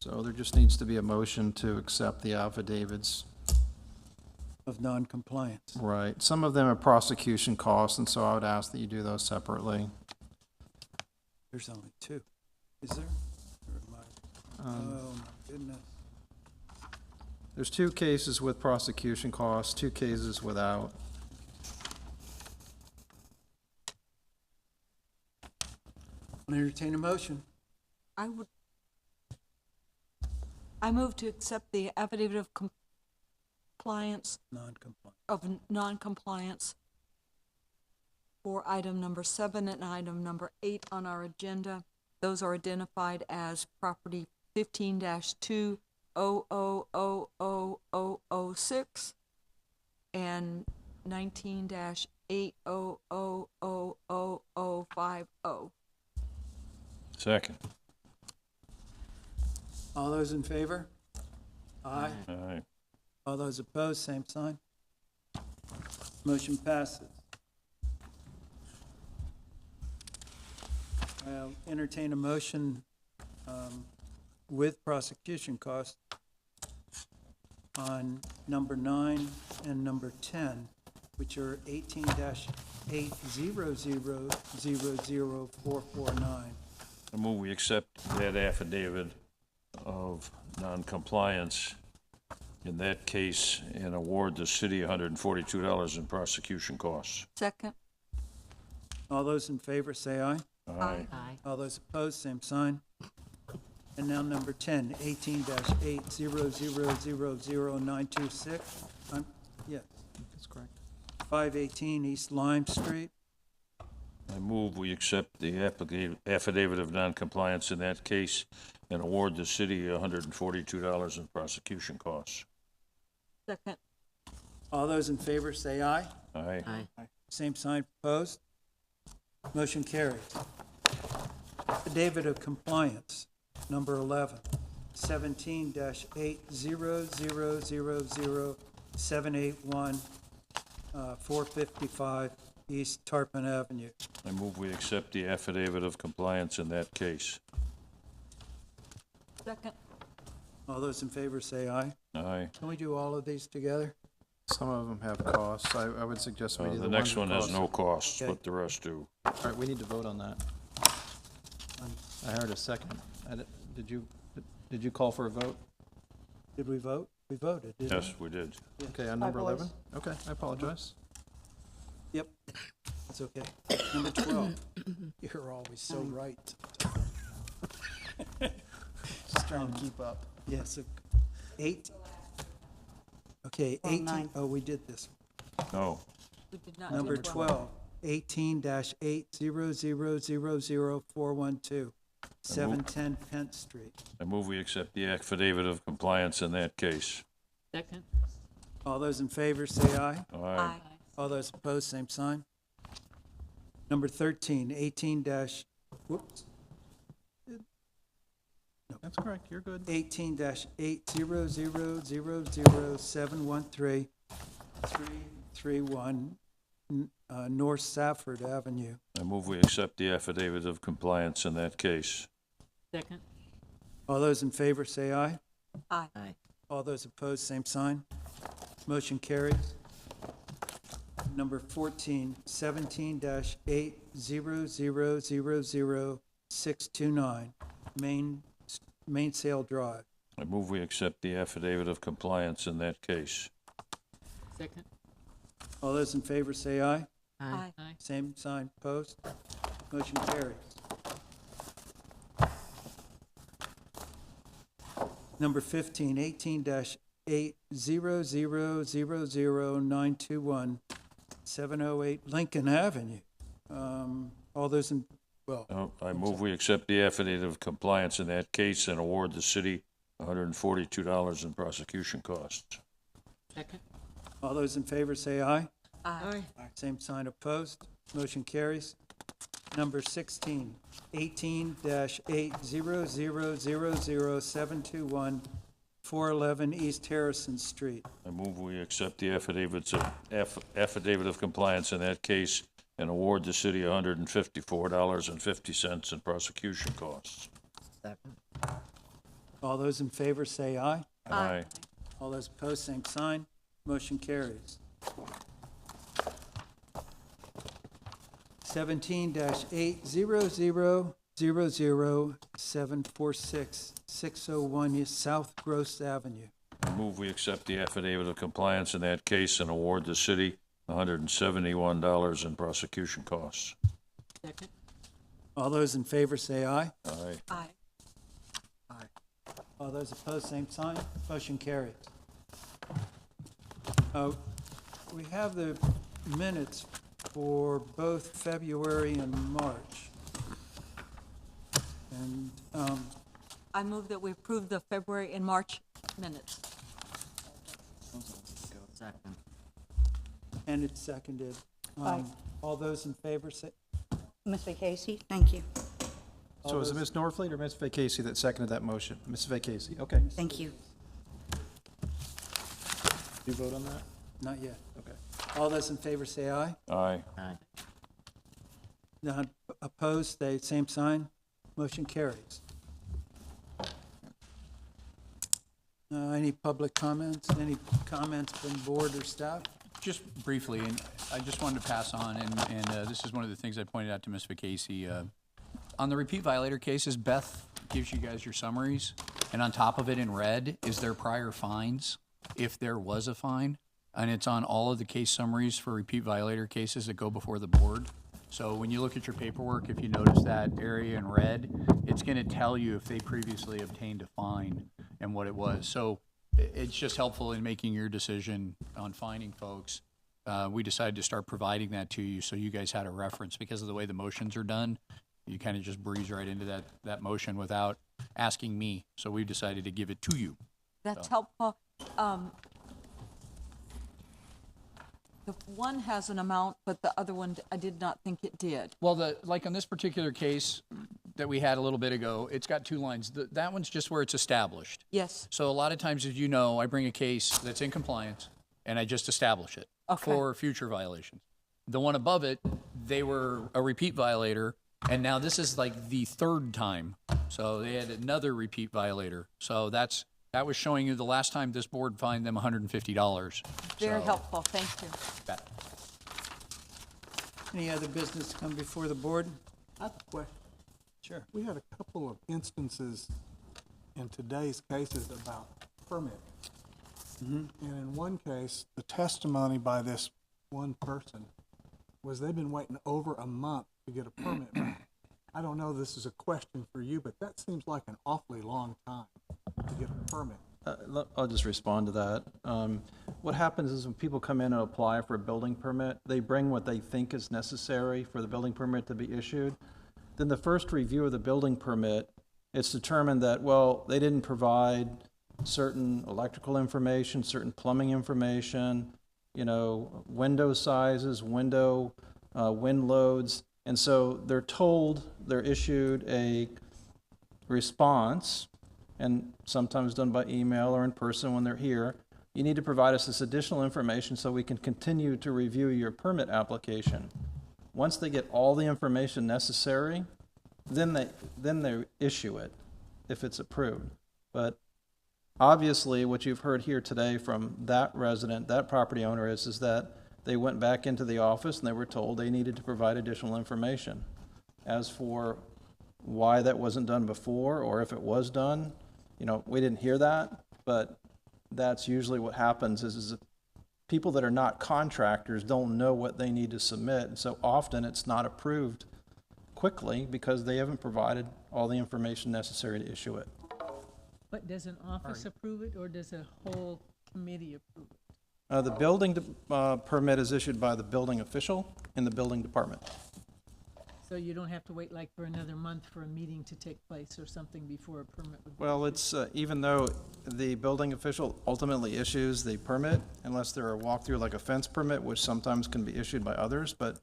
So there just needs to be a motion to accept the affidavits. Of noncompliance. Right. Some of them are prosecution costs, and so I would ask that you do those separately. There's only two. Is there? Or am I- Oh, my goodness. There's 2 cases with prosecution costs, 2 cases without. I'll entertain a motion. I move to accept the affidavit of compliance, Noncompliance. of noncompliance for item number 7 and item number 8 on our agenda. Those are identified as property 15-2000006 and 19-8000050. Second. All those in favor? Aye. Aye. All those opposed, same sign. Motion passes. I'll entertain a motion with prosecution costs on number 9 and number 10, which are 18-800000449. I move we accept that affidavit of noncompliance in that case and award the city $142 in prosecution costs. Second. All those in favor say aye. Aye. All those opposed, same sign. And now number 10, 18-800000926. Yes, That's correct. 518 East Lime Street. I move we accept the affidavit of noncompliance in that case and award the city $142 in prosecution costs. Second. All those in favor say aye. Aye. Same sign opposed. Motion carries. Affidavit of compliance, number 11, 17-800000781, 455 East Tarpon Avenue. I move we accept the affidavit of compliance in that case. Second. All those in favor say aye. Aye. Can we do all of these together? Some of them have costs. I would suggest we do The the next ones one with has costs. no costs, Okay. but the rest do. All right, we need to vote on that. I heard a second. Did you call for a vote? Did we vote? We voted, didn't we? Yes, we did. Okay, on number 11? Okay, I apologize. Yep, that's okay. Number 12, you're always so right. Just trying to keep up. Yes, 8. Okay, 18, oh, we did this. No. We did not. Number do 12, 18-8000412, 710 Pent Street. I move we accept the affidavit of compliance in that case. Second. All those in favor say aye. Aye. All those opposed, same sign. Number 13, 18- whoops, That's correct, you're good. 18-8000713-331 North Safford Avenue. I move we accept the affidavit of compliance in that case. Second. All those in favor say aye. Aye. All those opposed, same sign. Motion carries. Number 14, 17-800000629 Mainsail Drive. I move we accept the affidavit of compliance in that case. Second. All those in favor say aye. Aye. Aye. Same sign, opposed. Motion carries. Number 15, 18-800000921 708 Lincoln Avenue. All those in, well, I move we accept the affidavit of compliance in that case and award the city $142 in prosecution costs. Second. all those in favor say aye. Aye. Same sign opposed. Motion carries. Number 16, 18-8000721, 411 East Harrison Street. I move we accept the affidavit of compliance in that case and award the city $154.50 in prosecution costs. Second. All those in favor say aye. Aye. All those opposed, same sign. Motion carries. 17-8000746, 601 South Gross Avenue. I move we accept the affidavit of compliance in that case and award the city $171 in prosecution costs. Second. All those in favor say aye. Aye. Aye. All those opposed, same sign. Motion carries. We have the minutes for both February and March. And I move that we approve the February and March minutes. Second. and it's seconded. Aye. All those in favor say, Ms. Vaquesi, thank you. So is it Ms. Norfleet or Ms. Vaquesi that seconded that motion? Ms. Vaquesi, okay. Thank you. You vote on that? not yet. Okay. All those in favor say aye. Aye. Aye. None opposed, say same sign. Motion carries. Any public comments? Any comments from board or staff? Just briefly, and I just wanted to pass on, and this is one of the things I pointed out to Ms. Vaquesi. On the repeat violator cases, Beth gives you guys your summaries, and on top of it in red is their prior fines, if there was a fine, and it's on all of the case summaries for repeat violator cases that go before the board. So when you look at your paperwork, if you notice that area in red, it's going to tell you if they previously obtained a fine and what it was. So it's just helpful in making your decision on fining folks. We decided to start providing that to you so you guys had a reference. Because of the way the motions are done, you kind of just breeze right into that motion without asking me. So we decided to give it to you. That's helpful. The one has an amount, but the other one, I did not think it did. Well, like on this particular case that we had a little bit ago, it's got two lines. That one's just where it's established. Yes. So a lot of times, as you know, I bring a case that's in compliance and I just establish it for future violations. The one above it, they were a repeat violator, and now this is like the third time. So they had another repeat violator. So that was showing you the last time this board fined them $150. Very helpful, thank you. Bet. Any other business to come before the board? I have a question. Sure. We had a couple of instances in today's cases about permit. And in one case, the testimony by this one person was they've been waiting over a month to get a permit back. I don't know if this is a question for you, but that seems like an awfully long time to get a permit. I'll just respond to that. What happens is when people come in and apply for a building permit, they bring what they think is necessary for the building permit to be issued. Then the first review of the building permit, it's determined that, well, they didn't provide certain electrical information, certain plumbing information, window sizes, wind loads. And so they're issued a response, and sometimes done by email or in person when they're here. You need to provide us this additional information so we can continue to review your permit application. Once they get all the information necessary, then they issue it if it's approved. But obviously, what you've heard here today from that resident, that property owner, is that they went back into the office and they were told they needed to provide additional information. As for why that wasn't done before, or if it was done, we didn't hear that, but that's usually what happens is people that are not contractors don't know what they need to submit, and so often it's not approved quickly because they haven't provided all the information necessary to issue it. But does an office approve it, or does a whole committee approve it? The building permit is issued by the building official in the building department. So you don't have to wait like for another month for a meeting to take place or something before a permit would be Well, issued? it's, even though the building official ultimately issues the permit, unless there are walkthrough like a fence permit, which sometimes can be issued by others, but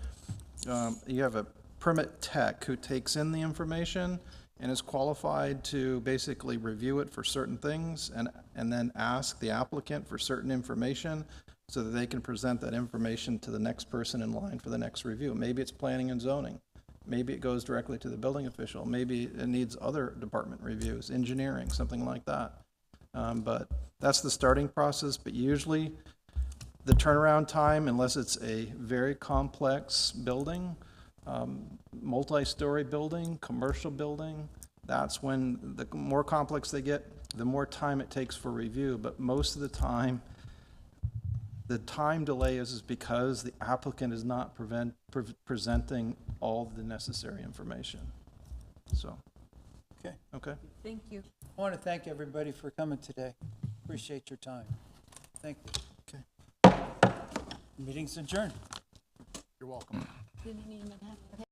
you have a permit tech who takes in the information and is qualified to basically review it for certain things and then ask the applicant for certain information so that they can present that information to the next person in line for the next review. Maybe it's planning and zoning. Maybe it goes directly to the building official. Maybe it needs other department reviews, engineering, something like that. But that's the starting process, but usually the turnaround time, unless it's a very complex building, multi-story building, commercial building, that's when the more complex they get, the more time it takes for review. But most of the time, the time delay is because the applicant is not presenting all the necessary information. So, Okay. okay. Thank you. I want to thank everybody for coming today. Appreciate your time. Thank you. Okay. Meeting's adjourned. You're welcome. Didn't even have-